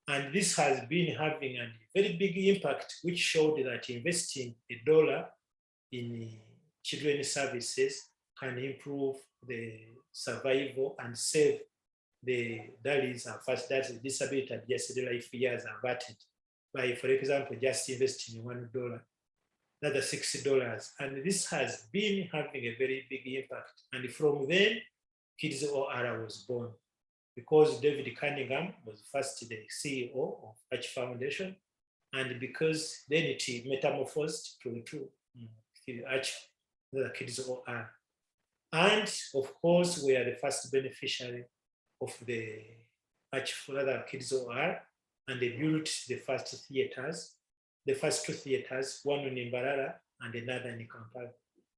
And this has been having a very big impact, which showed that investing $1 in children's services can improve the survival and save that's the disability adjusted life years averted by, for example, just investing $1, another $60. And this has been having a very big impact. And from then, Kids OR was born. because David Cunningham was first the CEO of Arch Foundation, and because then it metamorphosed to Arch, the Kids OR. And of course, we are the first beneficiary of the Arch for other Kids OR, and they built the first theaters, the first two theaters, one in Imbarara and another in Kampala.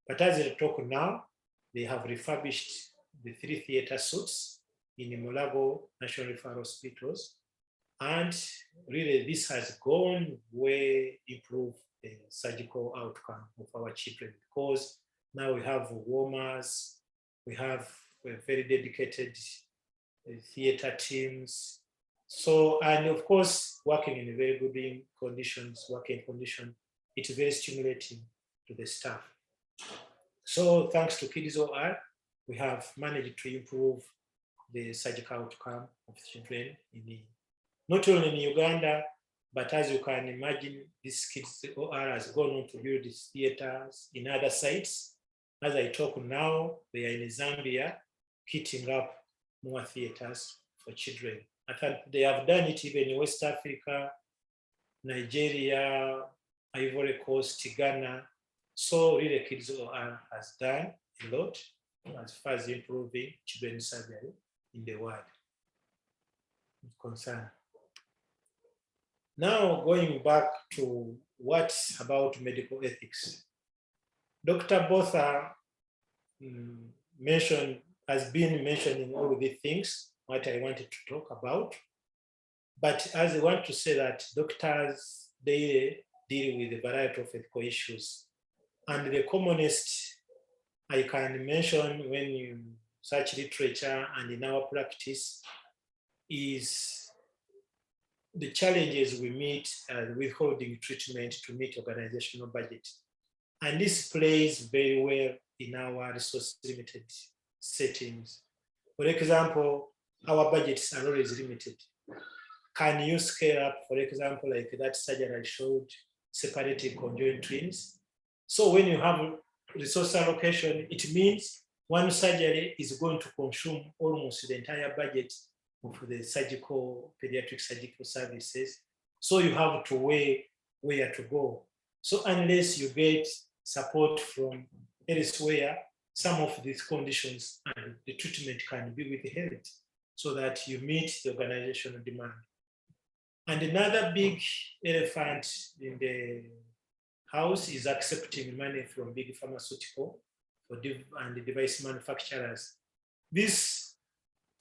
But as I talk now, they have refurbished the 3 theater suites in Mulago National Referral Hospitals. And really, this has gone way improved the surgical outcome of our children, because now we have warmers, we have very dedicated theater teams. So, and of course, working in very good working condition, it's very stimulating to the staff. So thanks to Kids OR, we have managed to improve the surgical outcome of children not only in Uganda, but as you can imagine, this Kids OR has gone on to build these theaters in other sites. As I talk now, they are in Zambia, kitting up more theaters for children. I think they have done it even in West Africa, Nigeria, Ivory Coast, Ghana. So really Kids OR has done a lot as far as improving children's surgery in the world. Concern. Now going back to what about medical ethics. Dr. Botha has been mentioning all of these things, what I wanted to talk about. But as I want to say that doctors, they deal with a variety of ethical issues. And the commonest I can mention when you search literature and in our practice is the challenges we meet withholding treatment to meet organizational budget. And this plays very well in our resource-limited settings. For example, our budgets are always limited. Can you scale up, for example, like that surgery I showed, separating conjoined twins? So when you have resource allocation, it means one surgery is going to consume almost the entire budget of the pediatric surgical services. So you have to weigh where to go. So unless you get support from elsewhere, some of these conditions and the treatment can be withheld so that you meet the organizational demand. And another big elephant in the house is accepting money from big pharmaceutical and device manufacturers. This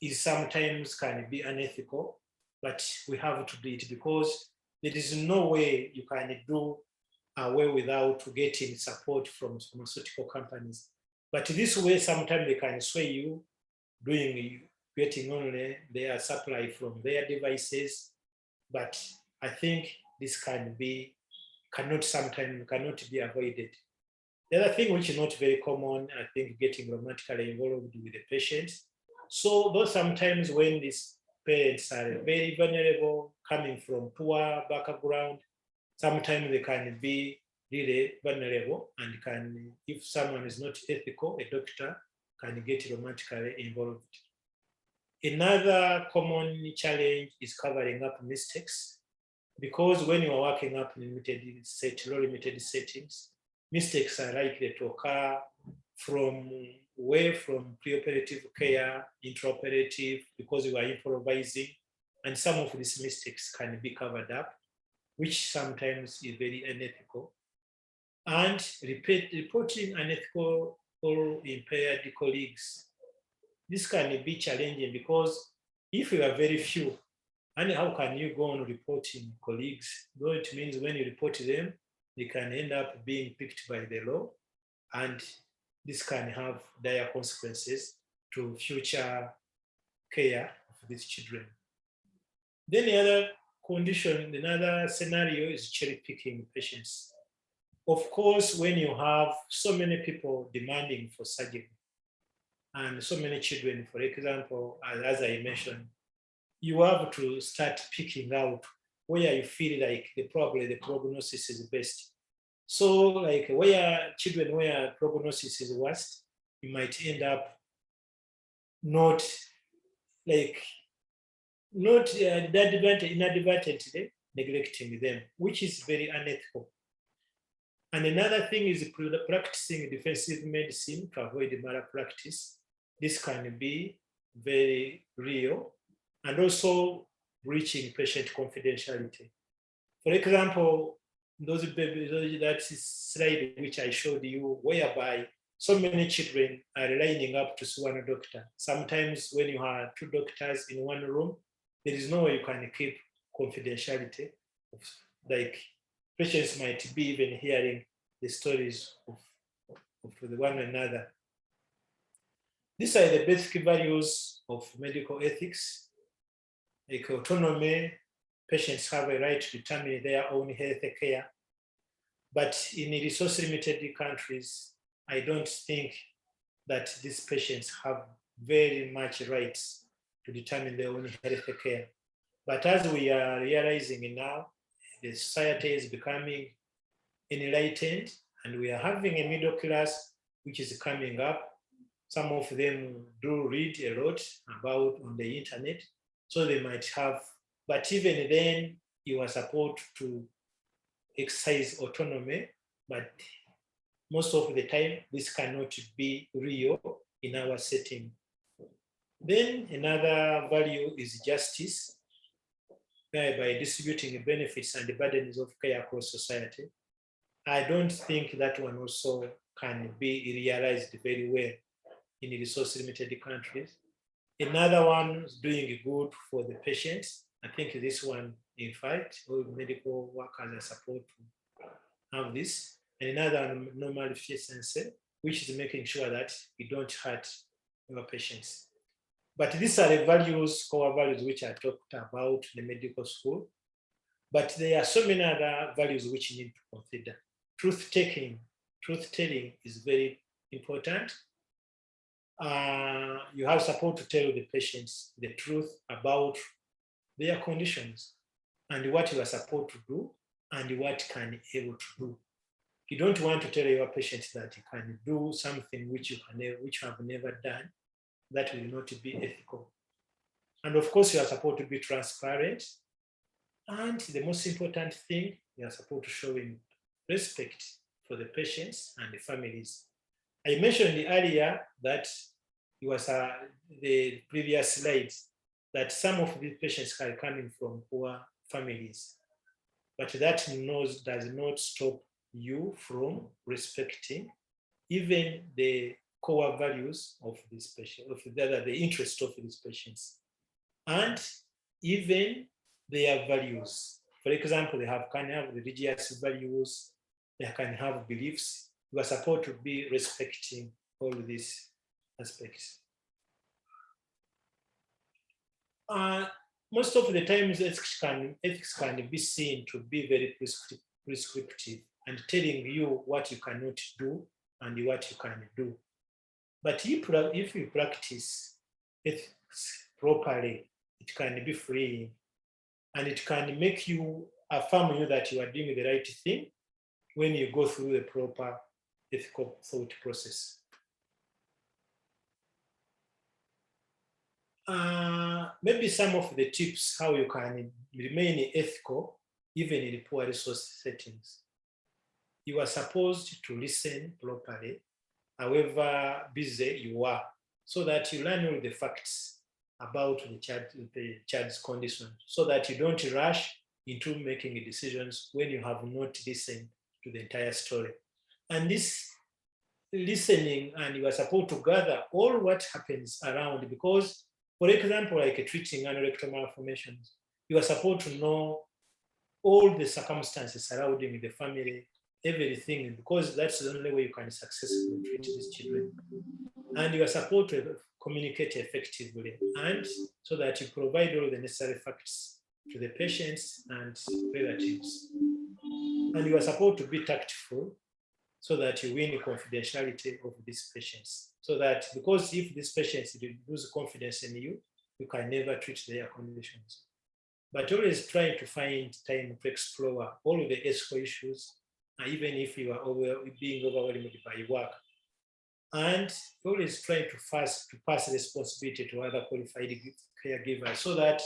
is sometimes can be unethical, but we have to do it because there is no way you can do away without getting support from pharmaceutical companies. But this way, sometimes they can sway you, getting only their supply from their devices. But I think this cannot be avoided. The other thing which is not very common, I think, getting romantically involved with the patients. So those sometimes when these parents are very vulnerable, coming from poor background, sometimes they can be really vulnerable and can, if someone is not ethical, a doctor can get romantically involved. Another common challenge is covering up mistakes, because when you are working up in low-limited settings, mistakes are likely to occur from preoperative care, intraoperative, because you are improvising, and some of these mistakes can be covered up, which sometimes is very unethical. And reporting unethical or impaired colleagues. This can be challenging because if you are very few, and how can you go on reporting colleagues? Though it means when you report them, they can end up being picked by the law, and this can have dire consequences to future care of these children. Then another scenario is cherry picking patients. Of course, when you have so many people demanding for surgery and so many children, for example, as I mentioned, you have to start picking out where you feel like probably the prognosis is best. So like where prognosis is worst, you might end up not like not inadvertently neglecting them, which is very unethical. And another thing is practicing defensive medicine to avoid malpractice. This can be very real, and also breaching patient confidentiality. For example, that slide which I showed you, whereby so many children are lining up to see one doctor. Sometimes when you have two doctors in one room, there is no way you can keep confidentiality. Like patients might be even hearing the stories of one another. These are the basic values of medical ethics, like autonomy. Patients have a right to determine their own health care. But in resource-limited countries, I don't think that these patients have very much rights to determine their own health care. But as we are realizing now, the society is becoming enlightened, and we are having a middle class which is coming up. Some of them do read a lot about on the internet, so they might have, but even then you are supposed to exercise autonomy, but most of the time this cannot be real in our setting. Then another value is justice, by distributing benefits and the burdens of care across society. I don't think that one also can be realized very well in resource-limited countries. Another one is doing good for the patients. I think this one, in fact, all medical workers are supposed to have this. And another one, normal efficiency, which is making sure that we don't hurt our patients. But these are the values, core values, which I talked about in the medical school. But there are so many other values which you need to consider. Truth-telling is very important. You have support to tell the patients the truth about their conditions and what you are supposed to do and what can be able to do. You don't want to tell your patients that you can do something which you have never done. That will not be ethical. And of course, you are supposed to be transparent. And the most important thing, you are supposed to show respect for the patients and the families. I mentioned earlier that it was the previous slides that some of these patients are coming from poor families, but that does not stop you from respecting even the core values of this patient, the interest of these patients, and even their values. For example, they can have religious values, they can have beliefs. You are supposed to be respecting all these aspects. Most of the times, ethics can be seen to be very prescriptive and telling you what you cannot do and what you can do. But if you practice ethics properly, it can be freeing, and it can make you affirm you that you are doing the right thing when you go through the proper ethical thought process. Maybe some of the tips how you can remain ethical even in poor resource settings. You are supposed to listen properly, however busy you are, so that you learn all the facts about the child's condition, so that you don't rush into making decisions when you have not listened to the entire story. And this listening, and you are supposed to gather all what happens around, because, for example, like treating anorectal malformations, you are supposed to know all the circumstances surrounding the family, everything, because that's the only way you can successfully treat these children. And you are supposed to communicate effectively, and so that you provide all the necessary facts to the patients and relatives. And you are supposed to be tactful, so that you win the confidentiality of these patients. So that, because if these patients lose confidence in you, you can never treat their conditions. But always trying to find time to explore all of the ethical issues, even if you are being overwhelmed by work. And always trying to pass responsibility to other qualified caregivers, so that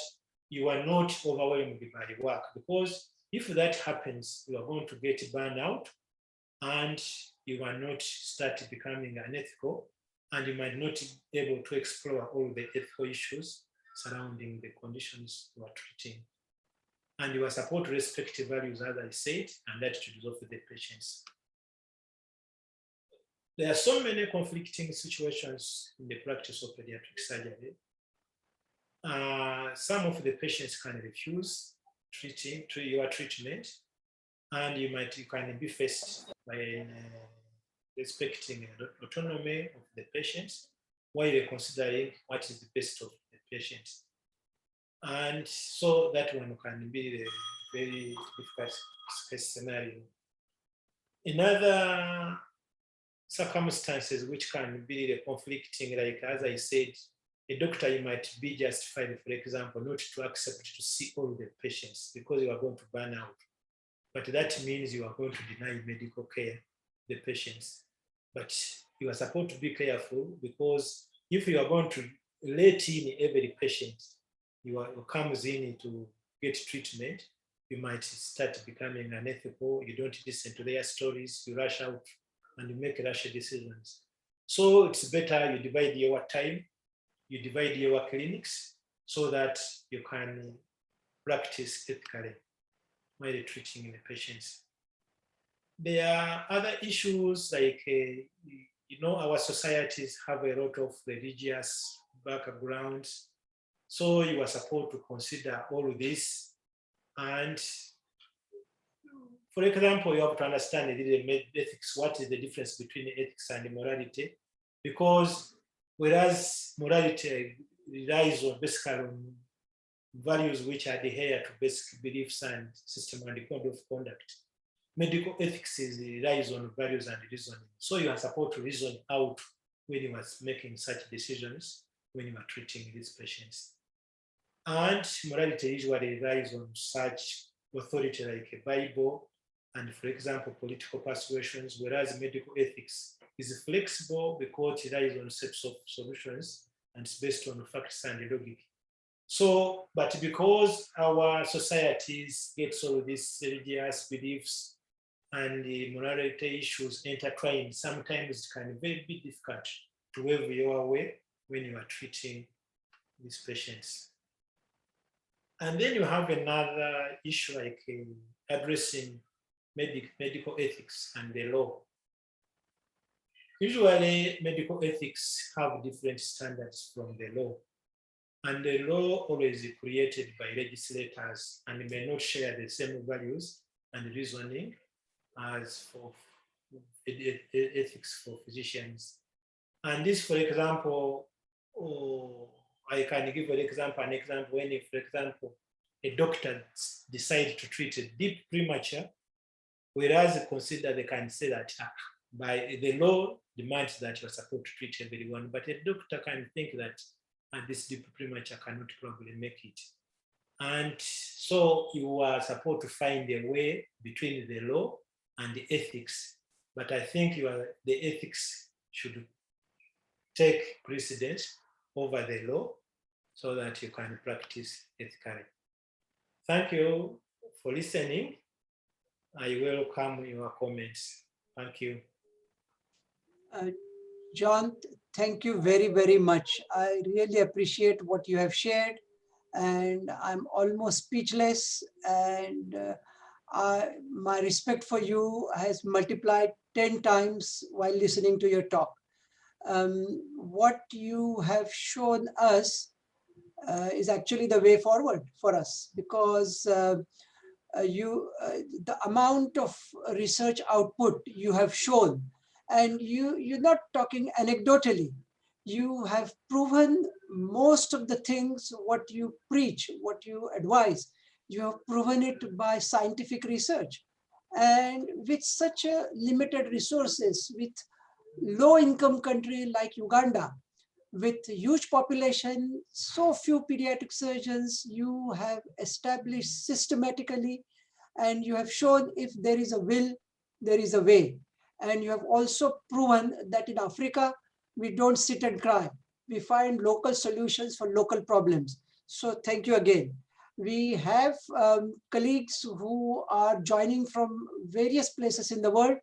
you are not overwhelmed by work, because if that happens, you are going to get burnout and you will not start becoming unethical, and you might not be able to explore all the ethical issues surrounding the conditions you are treating. And you are supposed to respect the values, as I said, and attitudes of the patients. There are so many conflicting situations in the practice of pediatric surgery. Some of the patients can refuse your treatment, and you can be faced by respecting the autonomy of the patients while you're considering what is the best of the patients. And so that one can be a very difficult case scenario. In other circumstances which can be conflicting, like as I said, a doctor, you might be justified, for example, not to accept to see all the patients because you are going to burn out. But that means you are going to deny medical care to the patients. But you are supposed to be careful, because if you are going to let in every patient who comes in to get treatment, you might start becoming unethical. You don't listen to their stories, you rush out and you make rash decisions. So it's better you divide your time, you divide your clinics so that you can practice ethically while treating the patients. There are other issues like, our societies have a lot of religious backgrounds. So you are supposed to consider all of this. And for example, you have to understand the ethics. What is the difference between ethics and morality? Because whereas morality relies on basically on values which are adhered to basic beliefs and system and code of conduct, medical ethics relies on values and reasoning. So you are supposed to reason out when you are making such decisions, when you are treating these patients. And morality usually relies on such authority like a Bible and, for example, political persuasions, whereas medical ethics is flexible because it relies on sets of solutions and it's based on facts and logic. So, but because our societies get all of these religious beliefs and the morality issues intertwined, sometimes it can be very difficult to wave your way when you are treating these patients. And then you have another issue like addressing medical ethics and the law. Usually, medical ethics have different standards from the law. And the law always is created by legislators and may not share the same values and reasoning as for ethics for physicians. And this, for example, I can give an example when, if, for example, a doctor decides to treat a deep premature, whereas they can say that by the law demands that you're supposed to treat everyone, but a doctor can think that this deep premature cannot probably make it. And so you are supposed to find a way between the law and the ethics. But I think the ethics should take precedence over the law so that you can practice ethically. Thank you for listening. I welcome your comments. Thank you. John, thank you very, very much. I really appreciate what you have shared, and I'm almost speechless, and my respect for you has multiplied 10 times while listening to your talk. What you have shown us is actually the way forward for us, because the amount of research output you have shown, and you're not talking anecdotally. You have proven most of the things, what you preach, what you advise, you have proven it by scientific research. And with such a limited resources, with low income country like Uganda, with huge population, so few pediatric surgeons, you have established systematically, and you have shown if there is a will, there is a way. And you have also proven that in Africa, we don't sit and cry. We find local solutions for local problems. So thank you again. We have colleagues who are joining from various places in the world.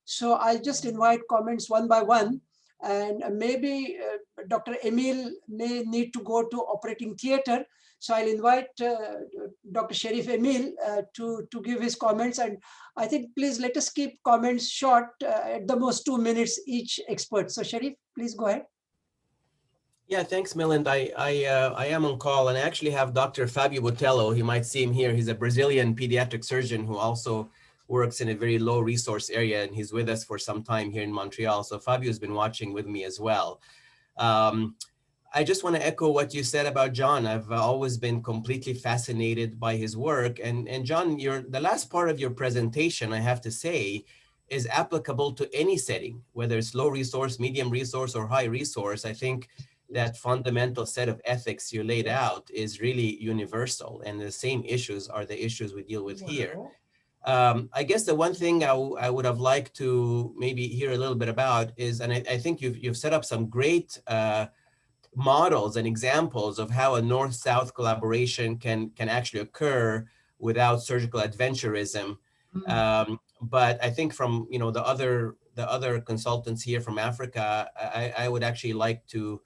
So I'll just invite comments one by one. And maybe Dr. Emil may need to go to operating theater. So I'll invite Dr. Sharif Emil to give his comments. And I think please let us keep comments short, at the most 2 minutes each expert. So Sharif, please go ahead. Yeah, thanks, Milind. I am on call, and I actually have Dr. Fabio Botello. You might see him here. He's a Brazilian pediatric surgeon who also works in a very low resource area, and he's with us for some time here in Montreal. So Fabio's been watching with me as well. I just want to echo what you said about John. I've always been completely fascinated by his work. And John, the last part of your presentation, I have to say, is applicable to any setting, whether it's low resource, medium resource, or high resource. I think that fundamental set of ethics you laid out is really universal, and the same issues are the issues we deal with here. I guess the one thing I would have liked to maybe hear a little bit about is, and I think you've set up some great models and examples of how a North-South collaboration can actually occur without surgical adventurism. But I think from the other consultants here from Africa, I would actually like to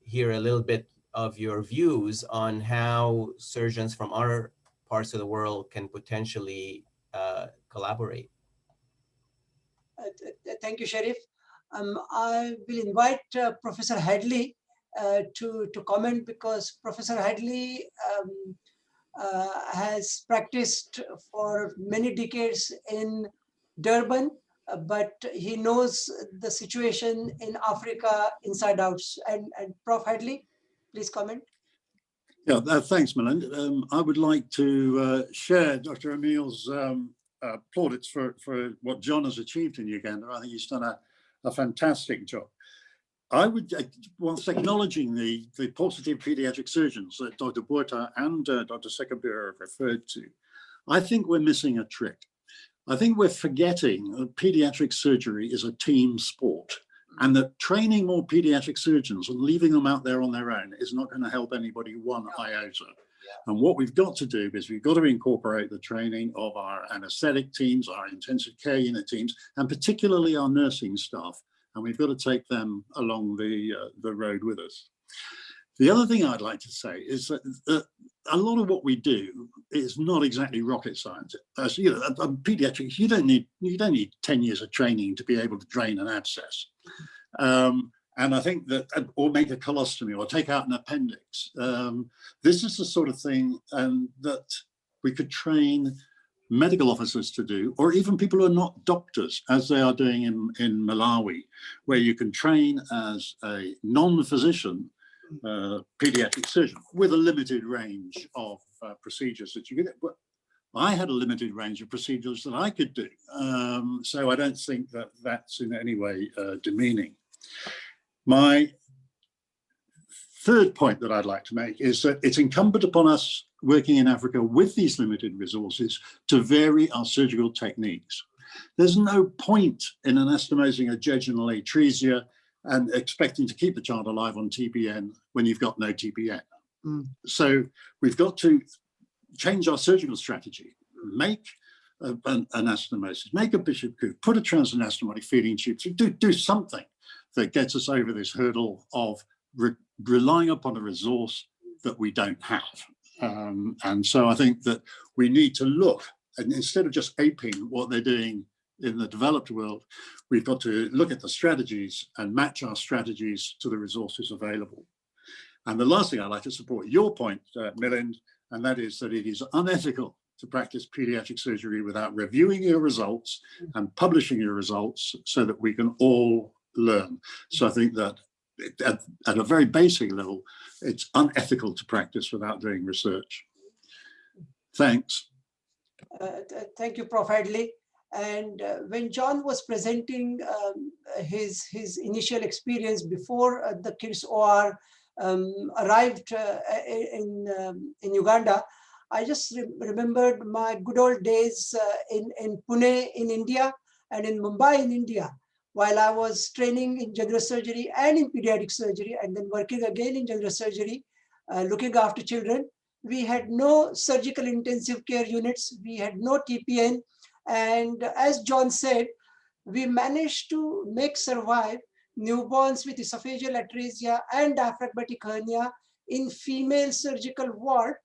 hear a little bit of your views on how surgeons from our parts of the world can potentially collaborate. Thank you, Sharif. I will invite Professor Hadley to comment, because Professor Hadley has practiced for many decades in Durban, but he knows the situation in Africa inside out. And Prof. Hadley, please comment. Yeah, thanks, Milind. I would like to share Dr. Emil's plaudits for what John has achieved in Uganda. I think he's done a fantastic job. I would, whilst acknowledging the positive pediatric surgeons that Dr. Botha and Dr. Sekabira have referred to, I think we're missing a trick. I think we're forgetting that pediatric surgery is a team sport, and that training more pediatric surgeons and leaving them out there on their own is not going to help anybody one iota. And what we've got to do is we've got to incorporate the training of our anesthetic teams, our intensive care unit teams, and particularly our nursing staff. And we've got to take them along the road with us. The other thing I'd like to say is that a lot of what we do is not exactly rocket science. As you know, pediatrics, you don't need 10 years of training to be able to drain an abscess. And I think that, or make a colostomy, or take out an appendix. This is the sort of thing that we could train medical officers to do, or even people who are not doctors, as they are doing in Malawi, where you can train as a non-physician pediatric surgeon with a limited range of procedures that you can do. But I had a limited range of procedures that I could do. So I don't think that that's in any way demeaning. My third point that I'd like to make is that it's incumbent upon us working in Africa with these limited resources to vary our surgical techniques. There's no point in anastomosing a jejunal atresia and expecting to keep the child alive on TPN when you've got no TPN. So we've got to change our surgical strategy, make an anastomosis, make a bishop coupe, put a transanastomotic feeding tube, do something that gets us over this hurdle of relying upon a resource that we don't have. And so I think that we need to look, and instead of just aping what they're doing in the developed world, we've got to look at the strategies and match our strategies to the resources available. And the last thing I'd like to support your point, Milind, and that is that it is unethical to practice pediatric surgery without reviewing your results and publishing your results so that we can all learn. So I think that at a very basic level, it's unethical to practice without doing research. Thanks. Thank you, Prof. Hadley. And when John was presenting his initial experience before the kids OR arrived in Uganda, I just remembered my good old days in Pune in India and in Mumbai in India, while I was training in general surgery and in pediatric surgery, and then working again in general surgery, looking after children. we had no surgical intensive care units, we had no TPN. And as John said, we managed to make survive newborns with esophageal atresia and diaphragmatic hernia in female surgical ward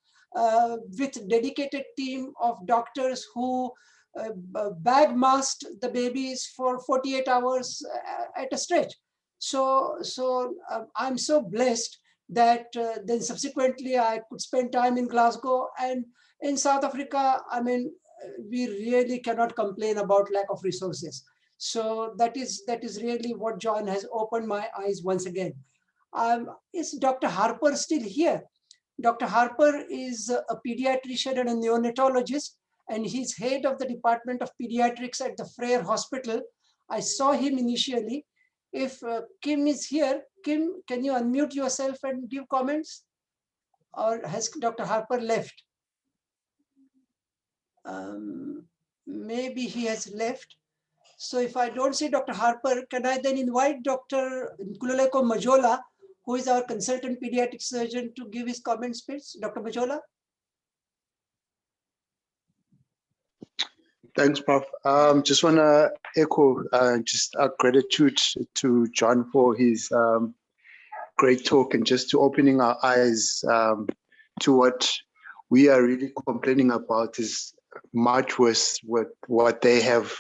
with dedicated team of doctors who bag masked the babies for 48 hours at a stretch. So I'm so blessed that then subsequently I could spend time in Glasgow and in South Africa. I mean, we really cannot complain about lack of resources. So that is really what John has opened my eyes once again. Is Dr. Harper still here? Dr. Harper is a pediatrician and a neonatologist, and he's head of the Department of Pediatrics at the Frere Hospital. I saw him initially. If Kim is here, Kim, can you unmute yourself and give comments? Or has Dr. Harper left? Maybe he has left. So if I don't see Dr. Harper, can I then invite Dr. Nkululeko Majola, who is our consultant pediatric surgeon, to give his comments, please? Dr. Majola? Thanks, Prof. Just want to echo just our gratitude to John for his great talk and just to opening our eyes to what we are really complaining about is much worse with what they have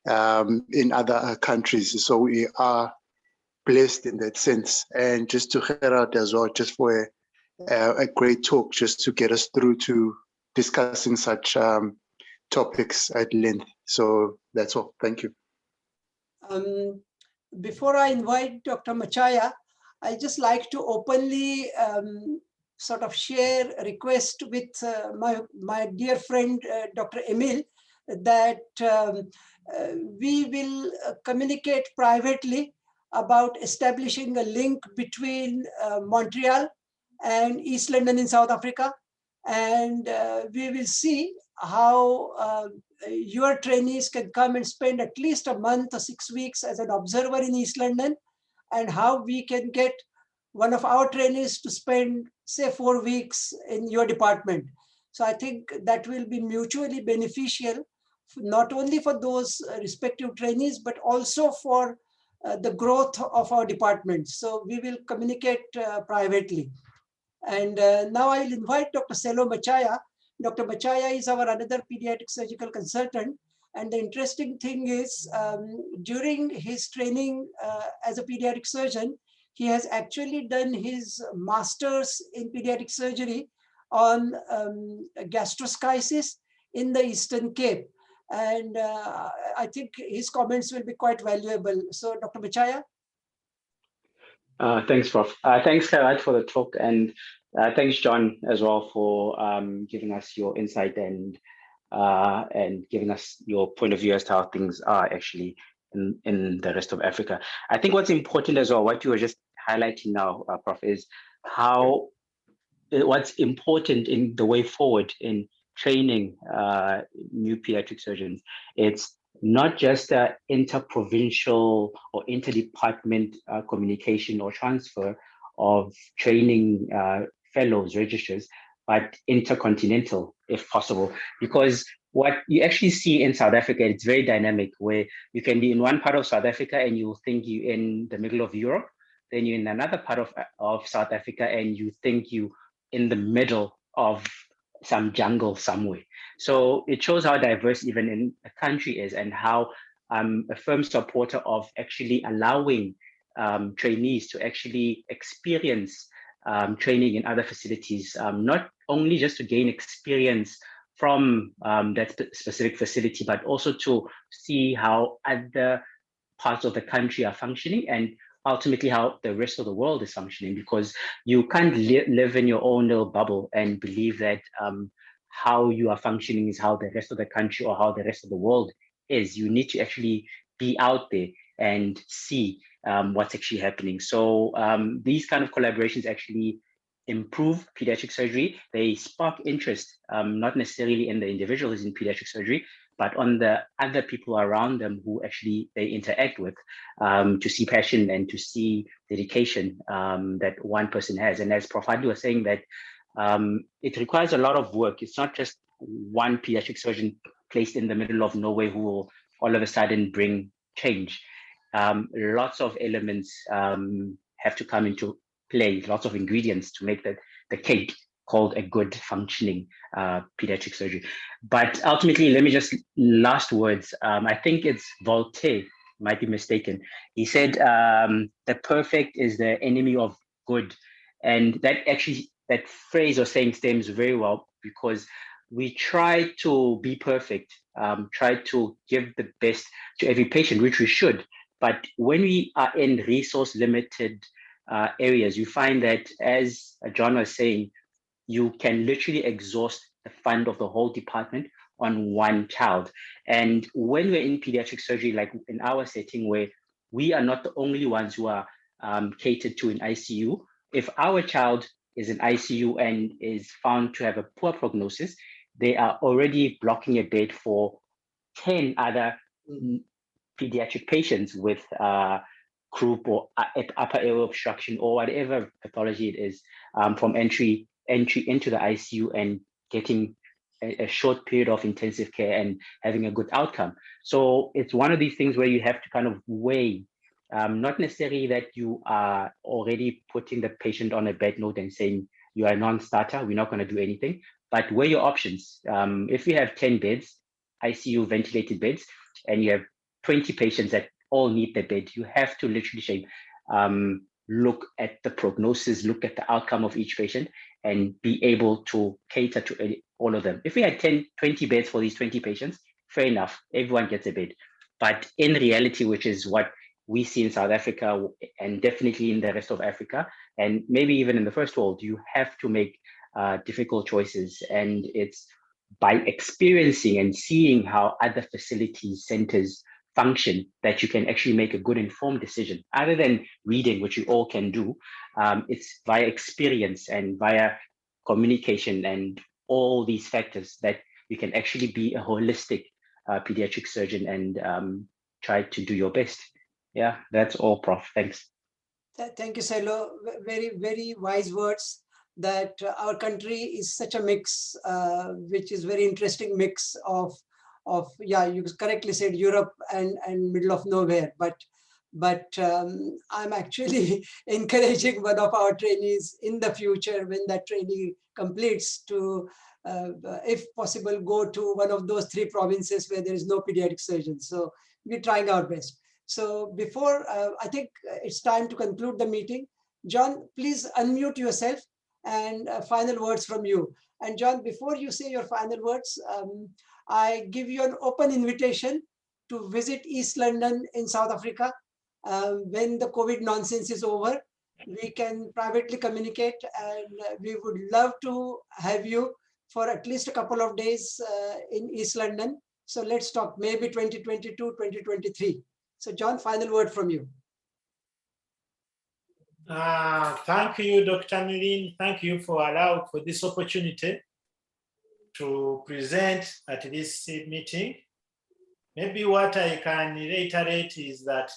in other countries. So we are blessed in that sense. And just to hear out as well, just for a great talk, just to get us through to discussing such topics at length. So that's all. Thank you. Before I invite Dr. Machaya, I just like to openly sort of share a request with my dear friend, Dr. Emil, that we will communicate privately about establishing a link between Montreal and East London in South Africa. And we will see how your trainees can come and spend at least a month or 6 weeks as an observer in East London, and how we can get one of our trainees to spend, say, 4 weeks in your department. So I think that will be mutually beneficial, not only for those respective trainees, but also for the growth of our department. So we will communicate privately. And now I'll invite Dr. Selo Machaya. Dr. Machaya is our another pediatric surgical consultant. And the interesting thing is, during his training as a pediatric surgeon, he has actually done his master's in pediatric surgery on gastroschisis in the Eastern Cape. And I think his comments will be quite valuable. So Dr. Machaya. Thanks, Prof. Thanks, Kairat, for the talk, and thanks, John, as well, for giving us your insight and giving us your point of view as to how things are actually in the rest of Africa. I think what's important as well, what you were just highlighting now, Prof, is how what's important in the way forward in training new pediatric surgeons. It's not just interprovincial or interdepartment communication or transfer of training fellows, registrars, but intercontinental if possible. Because what you actually see in South Africa, it's very dynamic, where you can be in one part of South Africa and you think you're in the middle of Europe, then you're in another part of South Africa and you think you in the middle of some jungle somewhere. So it shows how diverse even in a country is, and how I'm a firm supporter of actually allowing trainees to actually experience training in other facilities, not only just to gain experience from that specific facility, but also to see how other parts of the country are functioning, and ultimately how the rest of the world is functioning, because you can't live in your own little bubble and believe that how you are functioning is how the rest of the country or how the rest of the world is. You need to actually be out there and see what's actually happening. So these kind of collaborations actually improve pediatric surgery. They spark interest, not necessarily in the individuals in pediatric surgery, but on the other people around them who actually they interact with, to see passion and to see dedication that one person has. And as Prof. Hadi was saying, that it requires a lot of work. It's not just one pediatric surgeon placed in the middle of nowhere who will all of a sudden bring change. Lots of elements have to come into play, lots of ingredients to make the cake called a good functioning pediatric surgery. But ultimately, let me just last words. I think it's Voltaire, might be mistaken. He said, the perfect is the enemy of good. And that phrase or saying stems very well because we try to be perfect, try to give the best to every patient, which we should. But when we are in resource limited areas, you find that, as John was saying, you can literally exhaust the fund of the whole department on one child. And when we're in pediatric surgery, like in our setting where we are not the only ones who are catered to in ICU, if our child is in ICU and is found to have a poor prognosis, they are already blocking a bed for 10 other pediatric patients with croup or upper airway obstruction or whatever pathology it is, from entry into the ICU and getting a short period of intensive care and having a good outcome. So it's one of these things where you have to kind of weigh, not necessarily that you are already putting the patient on a bad note and saying you are a non-starter, we're not going to do anything, but weigh your options. If you have 10 beds, ICU ventilated beds, and you have 20 patients that all need the bed, you have to literally look at the prognosis, look at the outcome of each patient, and be able to cater to all of them. If we had 20 beds for these 20 patients, fair enough, everyone gets a bed. But in reality, which is what we see in South Africa and definitely in the rest of Africa, and maybe even in the first world, you have to make difficult choices. And it's by experiencing and seeing how other facilities, centers function that you can actually make a good informed decision. Other than reading, which you all can do, it's via experience and via communication and all these factors that you can actually be a holistic pediatric surgeon and try to do your best. Yeah, that's all, Prof. Thanks. Thank you, Selo. Very, very wise words, that our country is such a mix, which is very interesting mix of yeah, you correctly said Europe and middle of nowhere. But I'm actually encouraging one of our trainees in the future, when that trainee completes, to if possible go to one of those 3 provinces where there is no pediatric surgeon. So we're trying our best. So before, I think it's time to conclude the meeting. John, please unmute yourself and final words from you. And John, before you say your final words, I give you an open invitation to visit East London in South Africa. When the COVID nonsense is over, we can privately communicate, and we would love to have you for at least a couple of days in East London. So let's talk maybe 2022, 2023. So John, final word from you. Thank you, Dr. Milin. Thank you for allowing for this opportunity to present at this meeting. Maybe what I can reiterate is that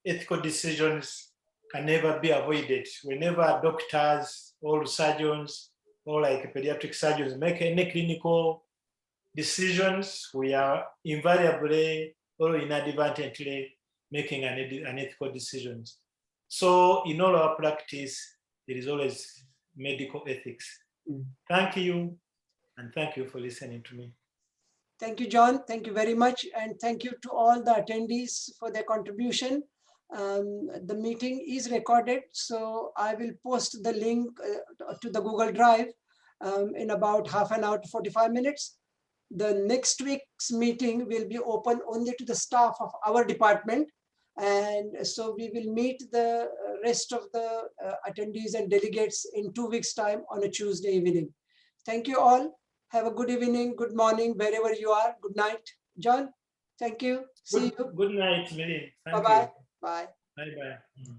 ethical decisions can never be avoided. Whenever doctors or surgeons or like pediatric surgeons make any clinical decisions, we are invariably or inadvertently making unethical decisions. So in all our practice, there is always medical ethics. Thank you, and thank you for listening to me. Thank you, John. Thank you very much. And thank you to all the attendees for their contribution. The meeting is recorded, so I will post the link to the Google Drive in about half an hour to 45 minutes. The next week's meeting will be open only to the staff of our department. And so we will meet the rest of the attendees and delegates in 2 weeks' time on a Tuesday evening. Thank you all. Have a good evening, good morning, wherever you are. Good night. John, thank you. See you. Good night, Milin. Thank Bye-bye. you. Bye. Bye-bye.